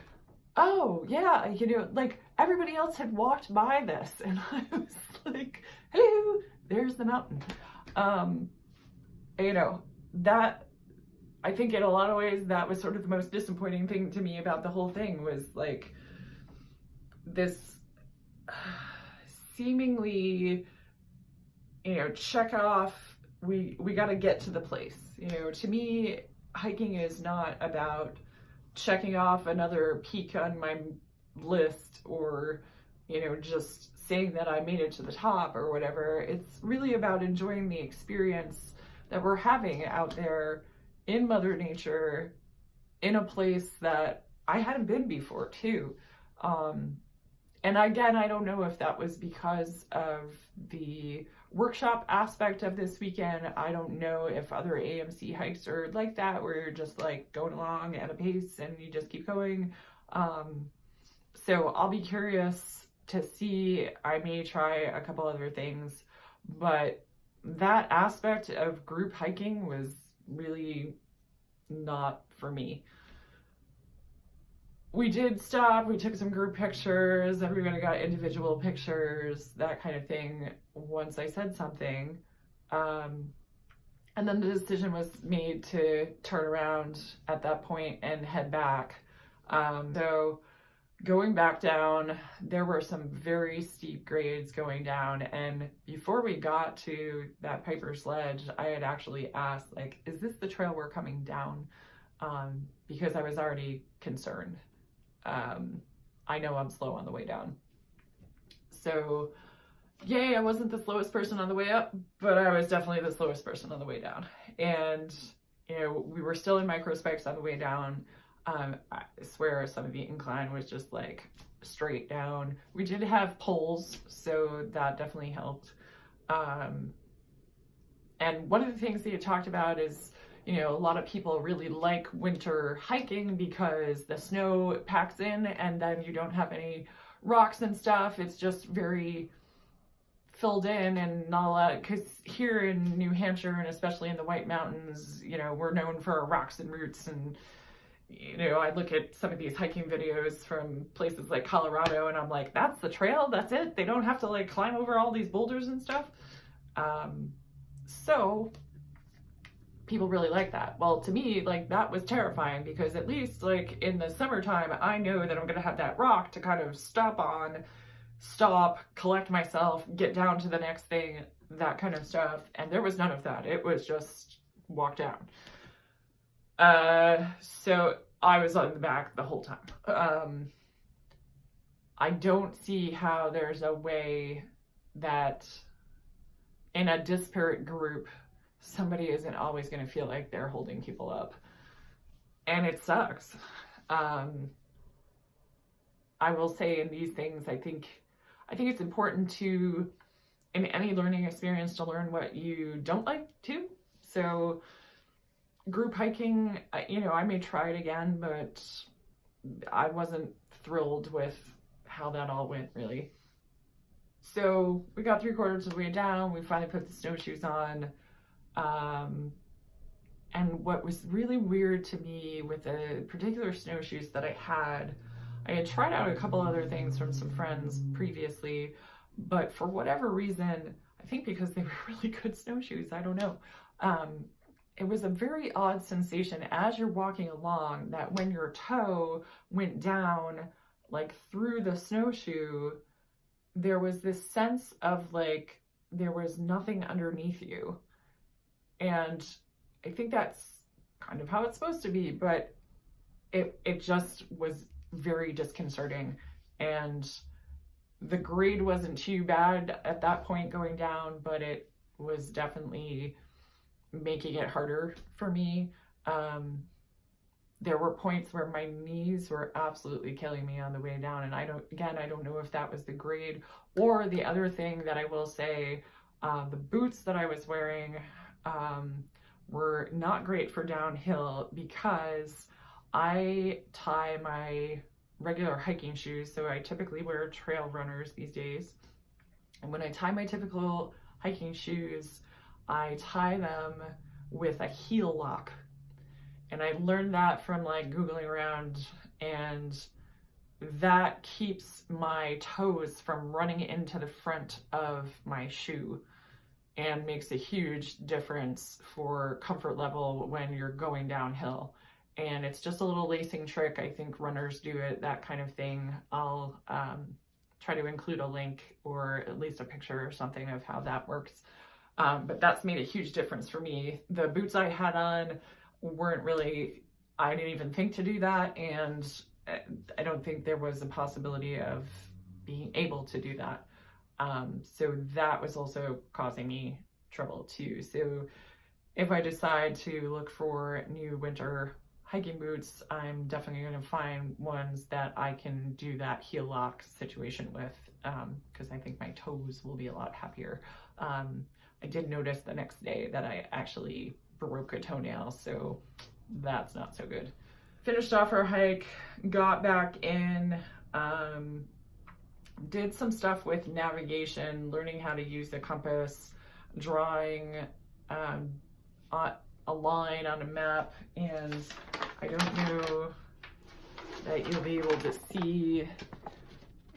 Oh, yeah, you know, like everybody else had walked by this, and I was like, hello, there's the mountain. You know, that, I think in a lot of ways, that was sort of the most disappointing thing to me about the whole thing, was like this seemingly, you know, check off, we got to get to the place. You know, to me, hiking is not about checking off another peak on my list, or, you know, just saying that I made it to the top or whatever. It's really about enjoying the experience that we're having out there in Mother Nature, in a place that I hadn't been before too. And again, I don't know if that was because of the workshop aspect of this weekend. I don't know if other AMC hikes are like that, where you're just like going along at a pace and you just keep going. So I'll be curious to see. I may try a couple other things, but that aspect of group hiking was really not for me. We did stop, we took some group pictures, everybody got individual pictures, that kind of thing, once I said something. And then the decision was made to turn around at that point and head back. So going back down, there were some very steep grades going down, and before we got to that Piper's Ledge, I had actually asked, like, is this the trail we're coming down? Because I was already concerned. I know I'm slow on the way down. So, yay, I wasn't the slowest person on the way up, but I was definitely the slowest person on the way down. And, you know, we were still in micro spikes on the way down. I swear some of the incline was just like straight down. We did have poles, so that definitely helped. And one of the things that you talked about is, you know, a lot of people really like winter hiking because the snow packs in and then you don't have any rocks and stuff. It's just very filled in and not a lot, because here in New Hampshire, and especially in the White Mountains, you know, we're known for our rocks and roots. And, you know, I look at some of these hiking videos from places like Colorado and I'm like, that's the trail, that's it? They don't have to like climb over all these boulders and stuff. So people really like that. Well, to me, like, that was terrifying, because at least like in the summertime, I know that I'm gonna have that rock to kind of stop on, collect myself, get down to the next thing, that kind of stuff. And there was none of that. It was just walk down. So I was on the back the whole time. I don't see how there's a way that in a disparate group, somebody isn't always going to feel like they're holding people up. And it sucks. I will say in these things, I think it's important to, in any learning experience, to learn what you don't like too. So group hiking, you know, I may try it again, but I wasn't thrilled with how that all went, really. So we got 3/4 of the way down, we finally put the snowshoes on. And what was really weird to me with the particular snowshoes that I had tried out a couple other things from some friends previously, but for whatever reason, I think because they were really good snowshoes, I don't know, it was a very odd sensation as you're walking along, that when your toe went down like through the snowshoe, there was this sense of like there was nothing underneath you. And I think that's kind of how it's supposed to be, but it just was very disconcerting. And the grade wasn't too bad at that point going down, but it was definitely making it harder for me. There were points where my knees were absolutely killing me on the way down, and I don't know if that was the grade or the other thing that I will say, the boots that I was wearing were not great for downhill, because I tie my regular hiking shoes, so I typically wear trail runners these days, and when I tie my typical hiking shoes, I tie them with a heel lock. And I learned that from like Googling around, and that keeps my toes from running into the front of my shoe and makes a huge difference for comfort level when you're going downhill. And it's just a little lacing trick. I think runners do it, that kind of thing. I'll try to include a link or at least a picture or something of how that works. But that's made a huge difference for me. The boots I had on weren't really, I didn't even think to do that, and I don't think there was a possibility of being able to do that. So that was also causing me trouble too. So if I decide to look for new winter hiking boots, I'm definitely going to find ones that I can do that heel lock situation with, because I think my toes will be a lot happier. I did notice the next day that I actually broke a toenail, so that's not so good. Finished off our hike, got back in, did some stuff with navigation, learning how to use the compass, drawing a line on a map, and I don't know that you'll be able to see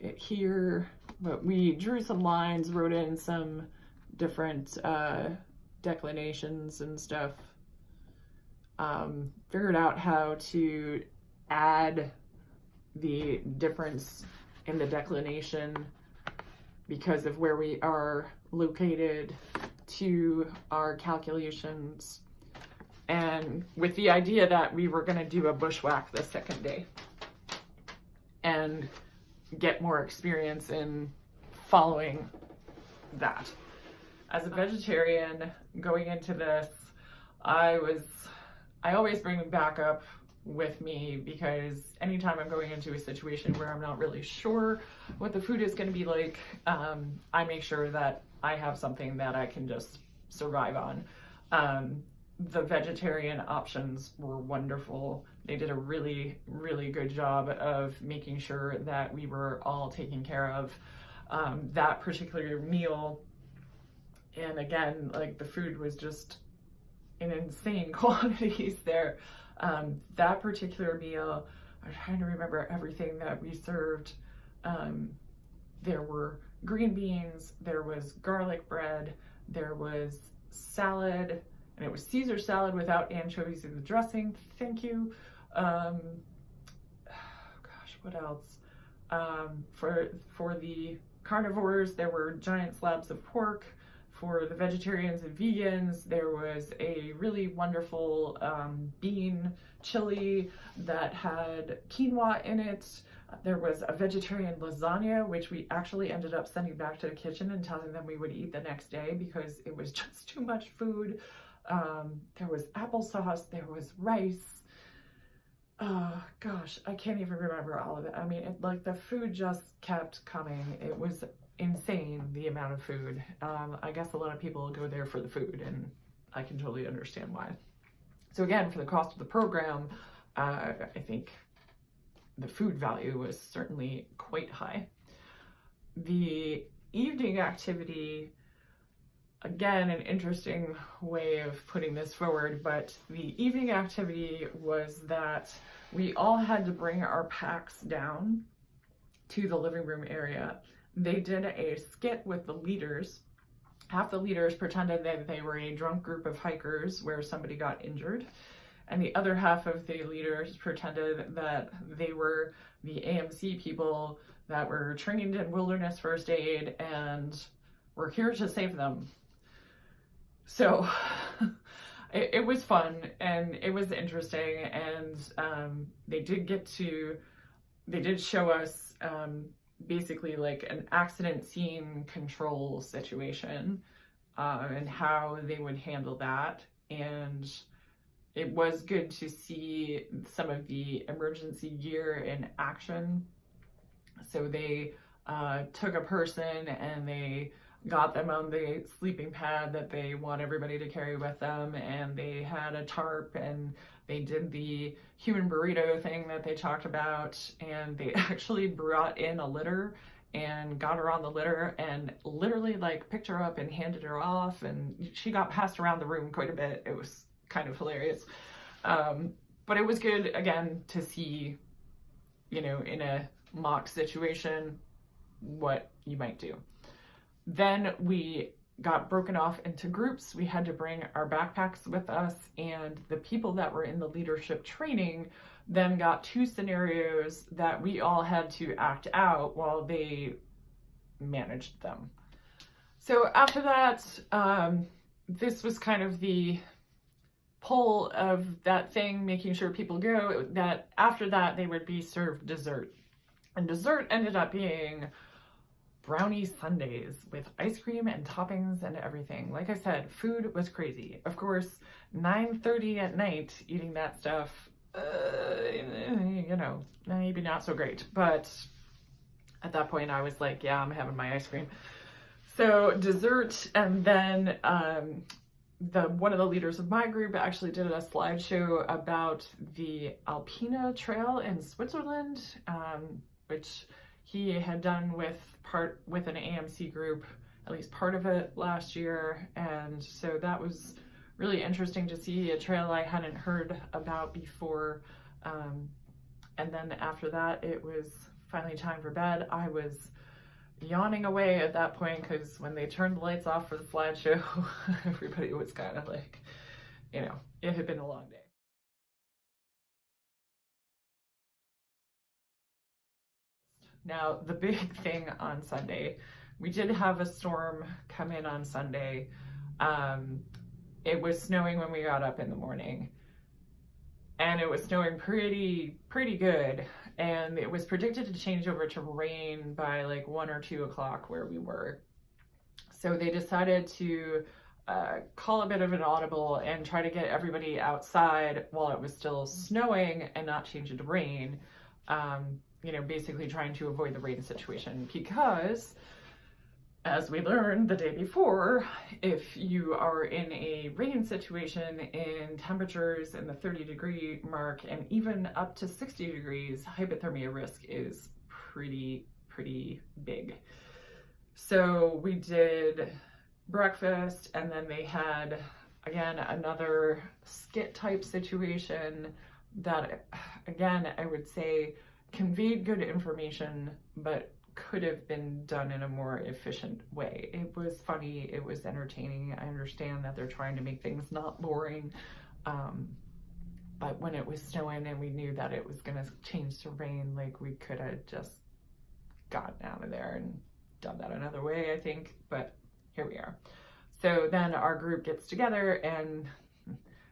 it here, but we drew some lines, wrote in some different declinations and stuff. Figured out how to add the difference in the declination because of where we are located to our calculations, and with the idea that we were going to do a bushwhack the second day and get more experience in following that. As a vegetarian going into this, I always bring backup with me, because anytime I'm going into a situation where I'm not really sure what the food is going to be like, I make sure that I have something that I can just survive on. The vegetarian options were wonderful. They did a really, really good job of making sure that we were all taken care of. That particular meal, and again, like the food was just in insane quantities there. That particular meal, I'm trying to remember everything that we served. There were green beans, there was garlic bread, there was salad, and it was Caesar salad without anchovies in the dressing. Thank you. Gosh, what else? For the carnivores, there were giant slabs of pork. For the vegetarians and vegans, there was a really wonderful bean chili that had quinoa in it. There was a vegetarian lasagna, which we actually ended up sending back to the kitchen and telling them we would eat the next day because it was just too much food. There was applesauce, there was rice. Oh gosh, I can't even remember all of it. I mean, like the food just kept coming. It was insane, the amount of food. I guess a lot of people go there for the food, and I can totally understand why. So again, for the cost of the program, I think the food value was certainly quite high. The evening activity, again, an interesting way of putting this forward, but the evening activity was that we all had to bring our packs down to the living room area. They did a skit with the leaders half the leaders pretended that they were a drunk group of hikers where somebody got injured, and the other half of the leaders pretended that they were the AMC people that were trained in wilderness first aid and were here to save them. So it was fun and it was interesting, and they did show us basically like an accident scene control situation and how they would handle that. And it was good to see some of the emergency gear in action. So they took a person and they got them on the sleeping pad that they want everybody to carry with them, and they had a tarp, and they did the human burrito thing that they talked about, and they actually brought in a litter and got her on the litter and literally like picked her up and handed her off, and she got passed around the room quite a bit. It was kind of hilarious. But it was good, again, to see, you know, in a mock situation, what you might do. Then we got broken off into groups. We had to bring our backpacks with us, and the people that were in the leadership training then got 2 scenarios that we all had to act out while they managed them. So after that, this was kind of the pull of that thing, making sure people go, that after that they would be served dessert. And dessert ended up being brownie sundaes with ice cream and toppings and everything. Like I said, food was crazy. Of course, 9:30 at night eating that stuff, you know, maybe not so great. But at that point I was like, yeah, I'm having my ice cream. So dessert, and then one of the leaders of my group actually did a slideshow about the Alpina Trail in Switzerland, which he had done with an AMC group, at least part of it last year. And so that was really interesting to see, a trail I hadn't heard about before. And then after that, it was finally time for bed. I was yawning away at that point because when they turned the lights off for the slideshow, everybody was kind of like, you know, it had been a long day. Now, the big thing on Sunday, we did have a storm come in on Sunday. It was snowing when we got up in the morning, and it was snowing pretty good. And it was predicted to change over to rain by like 1 or 2 o'clock where we were. So they decided to call a bit of an audible and try to get everybody outside while it was still snowing and not change it to rain. You know, basically trying to avoid the rain situation, because as we learned the day before, if you are in a rain situation in temperatures in the 30-degree mark and even up to 60 degrees, hypothermia risk is pretty big. So we did breakfast, and then they had, again, another skit type situation that, again, I would say conveyed good information, but could have been done in a more efficient way. It was funny, it was entertaining. I understand that they're trying to make things not boring, but when it was snowing and we knew that it was gonna change to rain, like, we could have just gotten out of there and done that another way, I think, but here we are. So then our group gets together, and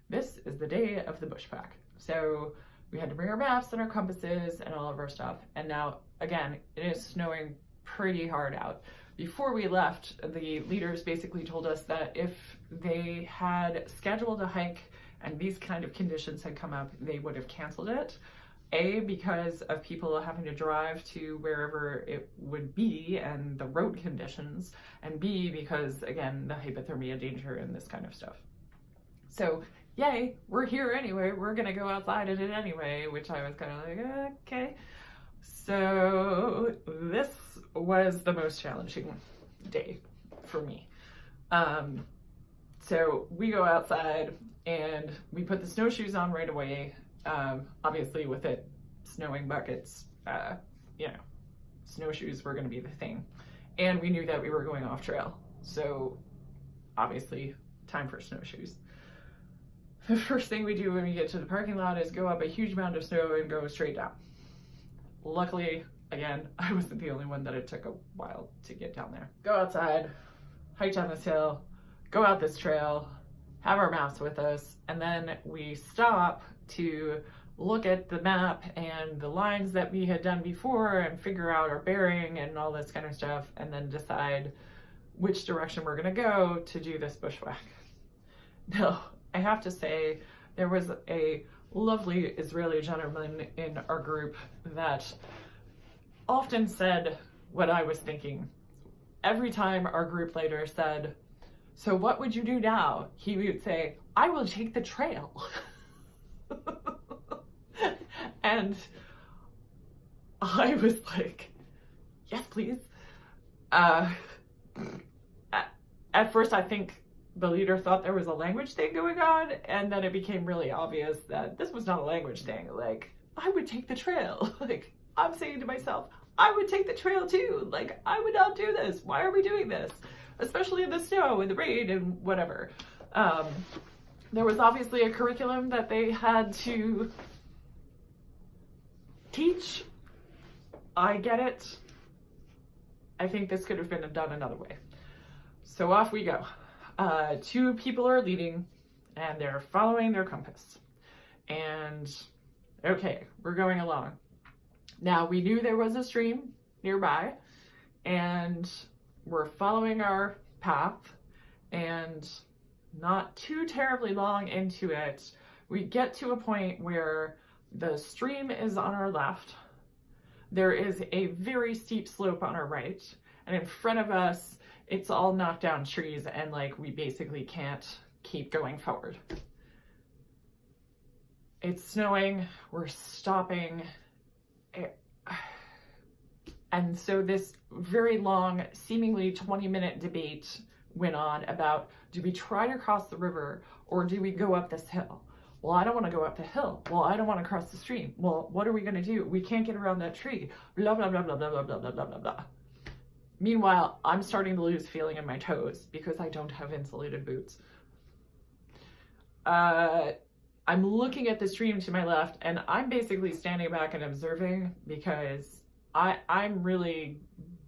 this is the day of the bush pack. So we had to bring our maps and our compasses and all of our stuff. And now, again, it is snowing pretty hard out. Before we left, the leaders basically told us that if they had scheduled a hike and these kind of conditions had come up, they would have canceled it. A, because of people having to drive to wherever it would be and the road conditions, and B, because, again, the hypothermia danger and this kind of stuff. So, yay, we're here anyway, we're gonna go outside in it anyway, which I was kind of like, okay. So this was the most challenging day for me. So we go outside and we put the snowshoes on right away. Obviously with it snowing buckets, you know, snowshoes were gonna be the thing. And we knew that we were going off trail. So obviously time for snowshoes. The first thing we do when we get to the parking lot is go up a huge amount of snow and go straight down. Luckily, again, I wasn't the only one that it took a while to get down there. Go outside, hike down this hill, go out this trail, have our maps with us, and then we stop to look at the map and the lines that we had done before and figure out our bearing and all this kind of stuff, and then decide which direction we're gonna go to do this bushwhack. Now, I have to say, there was a lovely Israeli gentleman in our group that often said what I was thinking. Every time our group leader said, "So what would you do now?" he would say, "I will take the trail." And I was like, yes, please. At first, I think the leader thought there was a language thing going on, and then it became really obvious that this was not a language thing. Like, I would take the trail. Like, I'm saying to myself, I would take the trail too. Like, I would not do this. Why are we doing this? Especially in the snow and the rain and whatever. There was obviously a curriculum that they had to teach. I get it. I think this could have been done another way. So off we go. 2 people are leading and they're following their compass. And okay, we're going along. Now we knew there was a stream nearby and we're following our path, and not too terribly long into it, we get to a point where the stream is on our left. There is a very steep slope on our right, and in front of us, it's all knocked down trees, and like we basically can't keep going forward. It's snowing, we're stopping, and so this very long, seemingly 20-minute debate went on about, do we try to cross the river or do we go up this hill? Well, I don't want to go up the hill. Well, I don't want to cross the stream. Well, what are we going to do? We can't get around that tree. Blah, blah, blah, blah, blah, blah, blah, blah, blah, blah, blah. Meanwhile, I'm starting to lose feeling in my toes because I don't have insulated boots. I'm looking at the stream to my left, and I'm basically standing back and observing because I'm really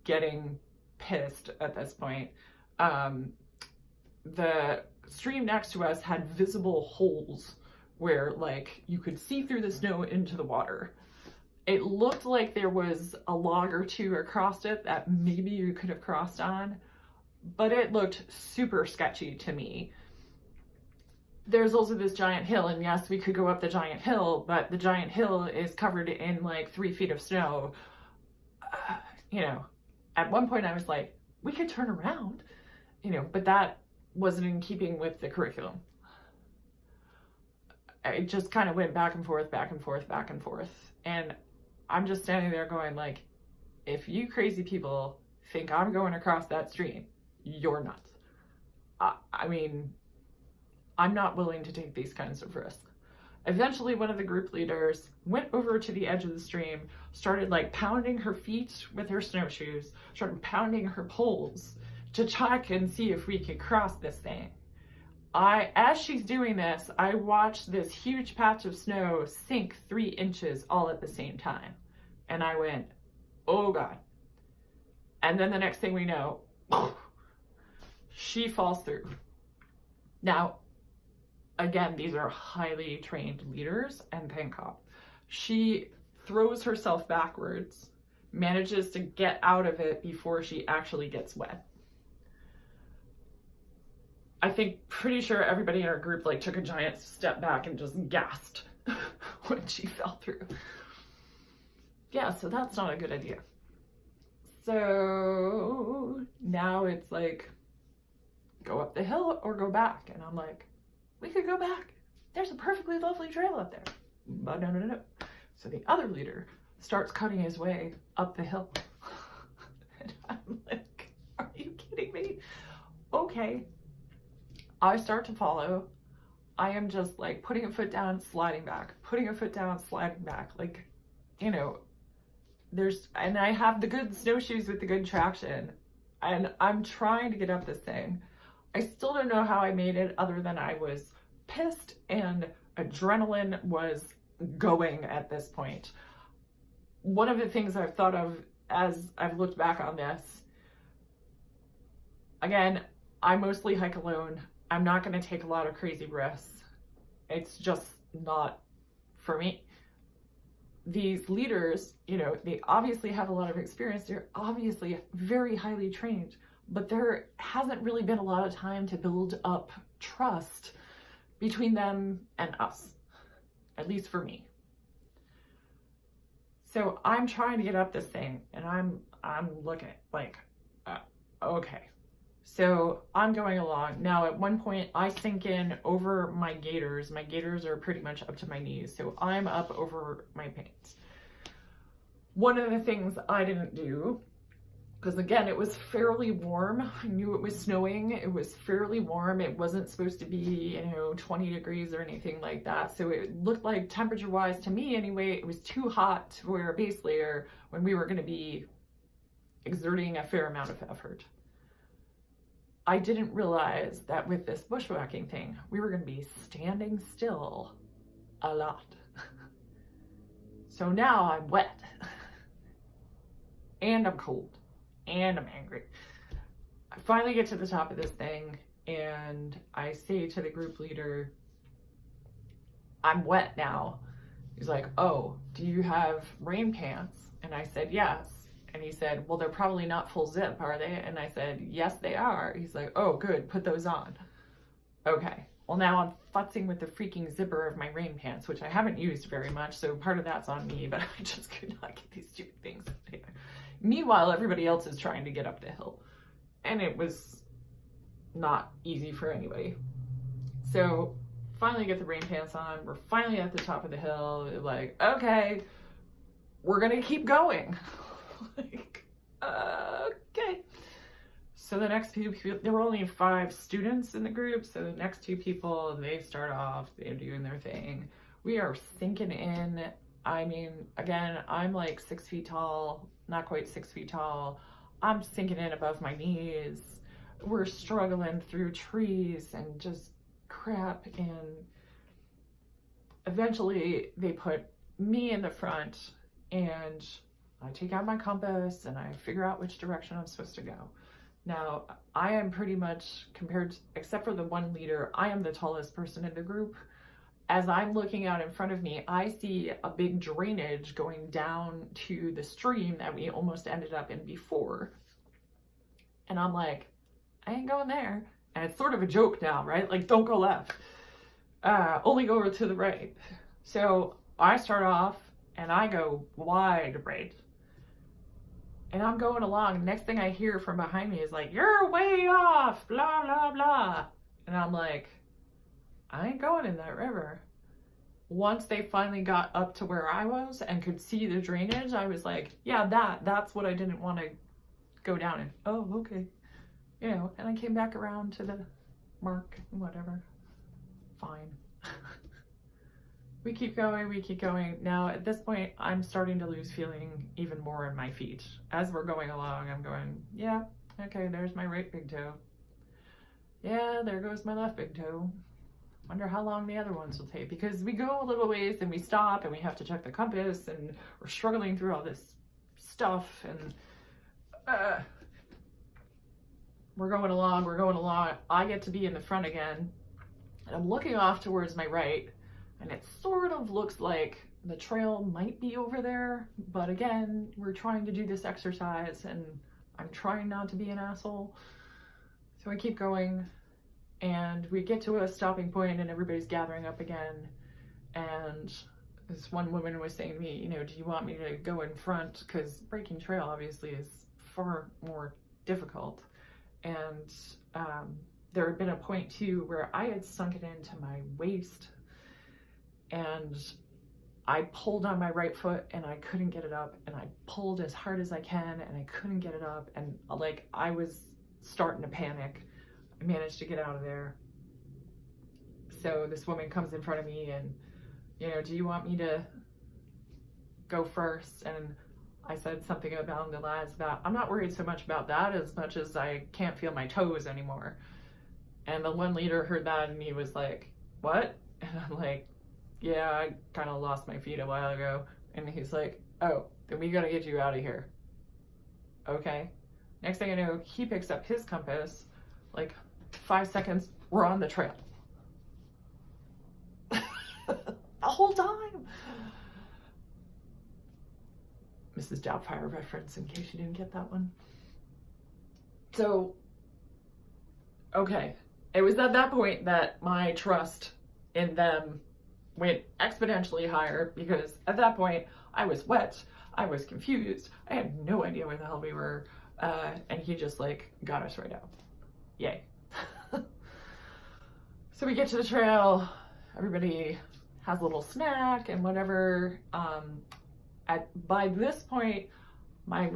getting pissed at this point. The stream next to us had visible holes where like you could see through the snow into the water. It looked like there was a log or 2 across it that maybe you could have crossed on, but it looked super sketchy to me. There's also this giant hill, and yes, we could go up the giant hill, but the giant hill is covered in like 3 feet of snow. You know, at one point I was like, we could turn around, you know, but that wasn't in keeping with the curriculum. It just kind of went back and forth, back and forth, back and forth. And I'm just standing there going like, if you crazy people think I'm going across that stream, you're nuts. I mean, I'm not willing to take these kinds of risks. Eventually, one of the group leaders went over to the edge of the stream, started like pounding her feet with her snowshoes, started pounding her poles to check and see if we could cross this thing. As she's doing this, I watched this huge patch of snow sink 3 inches all at the same time. And I went, oh God. And then the next thing we know, she falls through. Now, again, these are highly trained leaders, and thank God. She throws herself backwards, manages to get out of it before she actually gets wet. I think pretty sure everybody in our group like took a giant step back and just gasped when she fell through. Yeah, so that's not a good idea. So now it's like, go up the hill or go back. And I'm like, we could go back. There's a perfectly lovely trail up there. But no. So the other leader starts cutting his way up the hill. And I'm like, are you kidding me? Okay. I start to follow. I am just like putting a foot down, sliding back, putting a foot down, sliding back. Like, you know, and I have the good snowshoes with the good traction. And I'm trying to get up this thing. I still don't know how I made it other than I was pissed and adrenaline was going at this point. One of the things I've thought of as I've looked back on this, again, I mostly hike alone. I'm not going to take a lot of crazy risks. It's just not for me. These leaders, you know, they obviously have a lot of experience. They're obviously very highly trained, but there hasn't really been a lot of time to build up trust between them and us, at least for me. So I'm trying to get up this thing, and I'm looking like, okay. So I'm going along. Now at one point I sink in over my gaiters. My gaiters are pretty much up to my knees. So I'm up over my pants. One of the things I didn't do, because again, it was fairly warm. I knew it was snowing. It was fairly warm. It wasn't supposed to be, 20 degrees or anything like that. So it looked like temperature wise to me anyway, it was too hot to wear a base layer when we were going to be exerting a fair amount of effort. I didn't realize that with this bushwhacking thing, we were going to be standing still a lot. So now I'm wet and I'm cold and I'm angry. I finally get to the top of this thing and I say to the group leader, I'm wet now. He's like, oh, do you have rain pants? And I said, yes. And he said, well, they're probably not full zip, are they? And I said, yes, they are. He's like, oh, good, put those on. Okay, well, now I'm futzing with the freaking zipper of my rain pants, which I haven't used very much, so part of that's on me, but I just could not get these stupid things there. Meanwhile, everybody else is trying to get up the hill, and it was not easy for anybody. So finally get the rain pants on. We're finally at the top of the hill. Like, okay, we're gonna keep going. Like, okay. So the next few people, there were only 5 students in the group, so the next 2 people, they start off, they're doing their thing. We are sinking in. I mean, again, I'm like 6 feet tall, not quite 6 feet tall. I'm sinking in above my knees. We're struggling through trees and just crap, and eventually they put me in the front, and I take out my compass and I figure out which direction I'm supposed to go. Now, I am pretty much, except for the one leader, I am the tallest person in the group. As I'm looking out in front of me, I see a big drainage going down to the stream that we almost ended up in before. And I'm like, I ain't going there. And it's sort of a joke now, right? Like, don't go left. Only go over to the right. So I start off and I go wide right. And I'm going along. Next thing I hear from behind me is like, you're way off, blah, blah, blah. And I'm like, I ain't going in that river. Once they finally got up to where I was and could see the drainage, I was like, yeah, that's what I didn't want to go down in. Oh, okay. And I came back around to the mark, whatever. Fine. We keep going. Now, at this point, I'm starting to lose feeling even more in my feet. As we're going along, I'm going, yeah, okay, there's my right big toe. Yeah, there goes my left big toe. Wonder how long the other ones will take, because we go a little ways and we stop and we have to check the compass and we're struggling through all this stuff, and we're going along. I get to be in the front again, and I'm looking off towards my right. And it sort of looks like the trail might be over there, but again, we're trying to do this exercise and I'm trying not to be an asshole. So I keep going, and we get to a stopping point and everybody's gathering up again. And this one woman was saying to me, do you want me to go in front? Because breaking trail obviously is far more difficult. And there had been a point too where I had sunk it into my waist, and I pulled on my right foot and I couldn't get it up, and I pulled as hard as I can and I couldn't get it up, and like I was starting to panic. I managed to get out of there. So this woman comes in front of me and, do you want me to go first? And I said something about I'm not worried so much about that as much as I can't feel my toes anymore. And the one leader heard that and he was like, what? And I'm like, yeah, I kind of lost my feet a while ago. And he's like, oh, then we got to get you out of here. Okay. Next thing I know, he picks up his compass, like 5 seconds, we're on the trail. The whole time. Mrs. Doubtfire reference in case you didn't get that one. So, okay. It was at that point that my trust in them went exponentially higher, because at that point I was wet, I was confused, I had no idea where the hell we were, and he just like got us right out. Yay. So we get to the trail, everybody has a little snack and whatever. By this point, my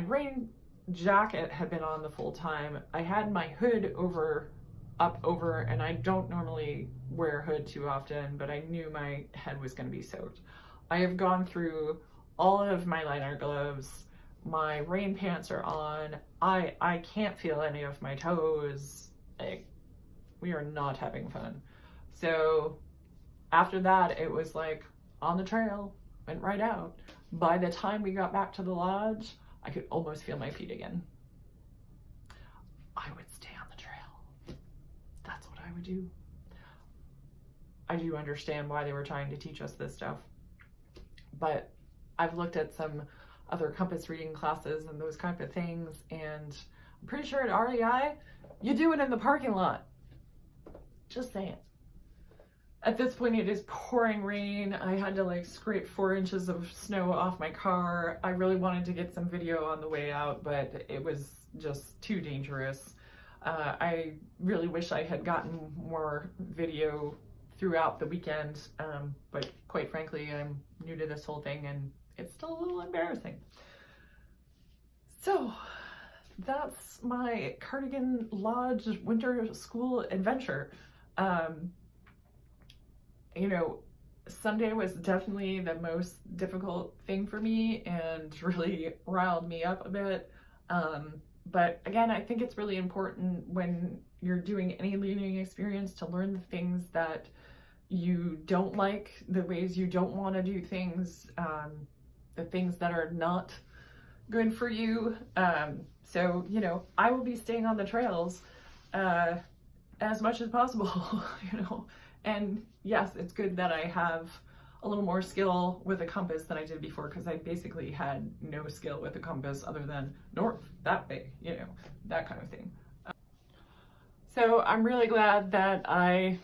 rain jacket had been on the full time. I had my hood up over, and I don't normally wear a hood too often, but I knew my head was going to be soaked. I have gone through all of my liner gloves. My rain pants are on. I can't feel any of my toes. Like, we are not having fun. So after that, it was like on the trail, went right out. By the time we got back to the lodge, I could almost feel my feet again. I would stay on the trail. That's what I would do. I do understand why they were trying to teach us this stuff, but I've looked at some other compass reading classes and those kind of things, and I'm pretty sure at REI, you do it in the parking lot. Just saying. At this point, it is pouring rain. I had to like scrape 4 inches of snow off my car. I really wanted to get some video on the way out, but it was just too dangerous. I really wish I had gotten more video throughout the weekend, but quite frankly, I'm new to this whole thing and it's still a little embarrassing. So that's my Cardigan Lodge winter school adventure. You know, Sunday was definitely the most difficult thing for me and really riled me up a bit. But again, I think it's really important when you're doing any learning experience to learn the things that you don't like, the ways you don't want to do things, the things that are not good for you. So, you know, I will be staying on the trails as much as possible, you know. And yes, it's good that I have a little more skill with a compass than I did before, because I basically had no skill with a compass other than north, that way, you know, that kind of thing. So I'm really glad that I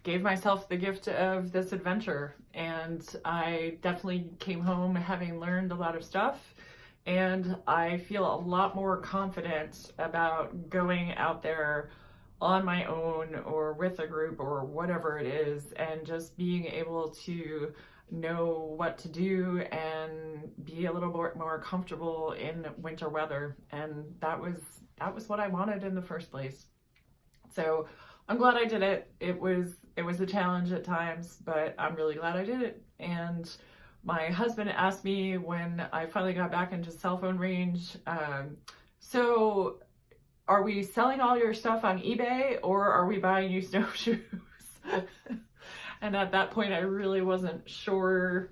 gave myself the gift of this adventure, and I definitely came home having learned a lot of stuff, and I feel a lot more confident about going out there on my own or with a group or whatever it is, and just being able to know what to do and be a little bit more comfortable in winter weather. And that was what I wanted in the first place. So I'm glad I did it. It was a challenge at times, but I'm really glad I did it. And my husband asked me when I finally got back into cell phone range, so are we selling all your stuff on eBay or are we buying you snowshoes? And at that point, I really wasn't sure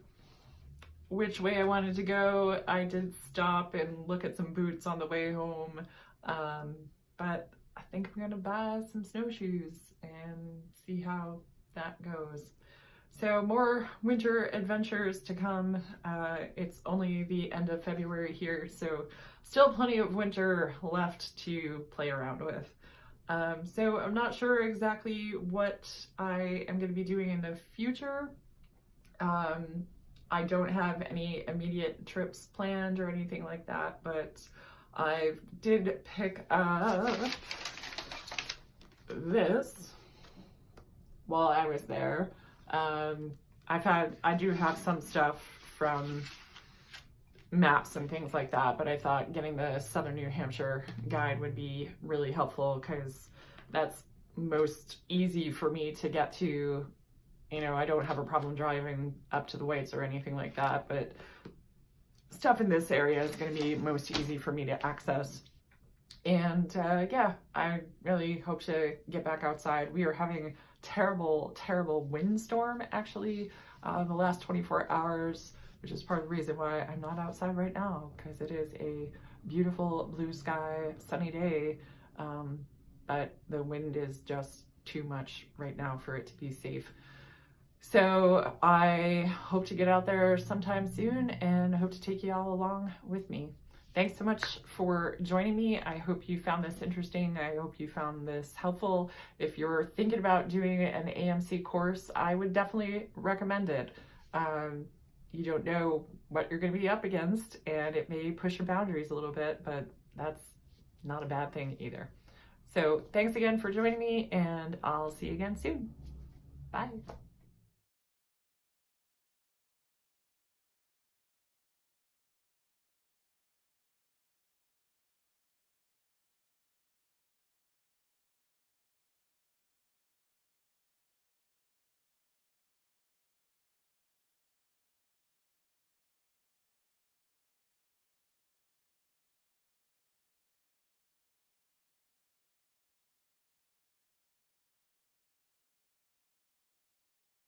which way I wanted to go. I did stop and look at some boots on the way home, but I think I'm gonna buy some snowshoes and see how that goes. So more winter adventures to come. It's only the end of February here, so still plenty of winter left to play around with. So I'm not sure exactly what I am going to be doing in the future. I don't have any immediate trips planned or anything like that, but I did pick up this while I was there. I do have some stuff from maps and things like that, but I thought getting the Southern New Hampshire guide would be really helpful, because that's most easy for me to get to. You know, I don't have a problem driving up to the Whites or anything like that, but stuff in this area is going to be most easy for me to access. And yeah, I really hope to get back outside. We are having terrible, terrible windstorm actually the last 24 hours, which is part of the reason why I'm not outside right now, because it is a beautiful blue sky, sunny day, but the wind is just too much right now for it to be safe. So I hope to get out there sometime soon and hope to take you all along with me. Thanks so much for joining me. I hope you found this interesting. I hope you found this helpful. If you're thinking about doing an AMC course, I would definitely recommend it. You don't know what you're going to be up against, and it may push your boundaries a little bit, but that's not a bad thing either. So thanks again for joining me, and I'll see you again soon. Bye.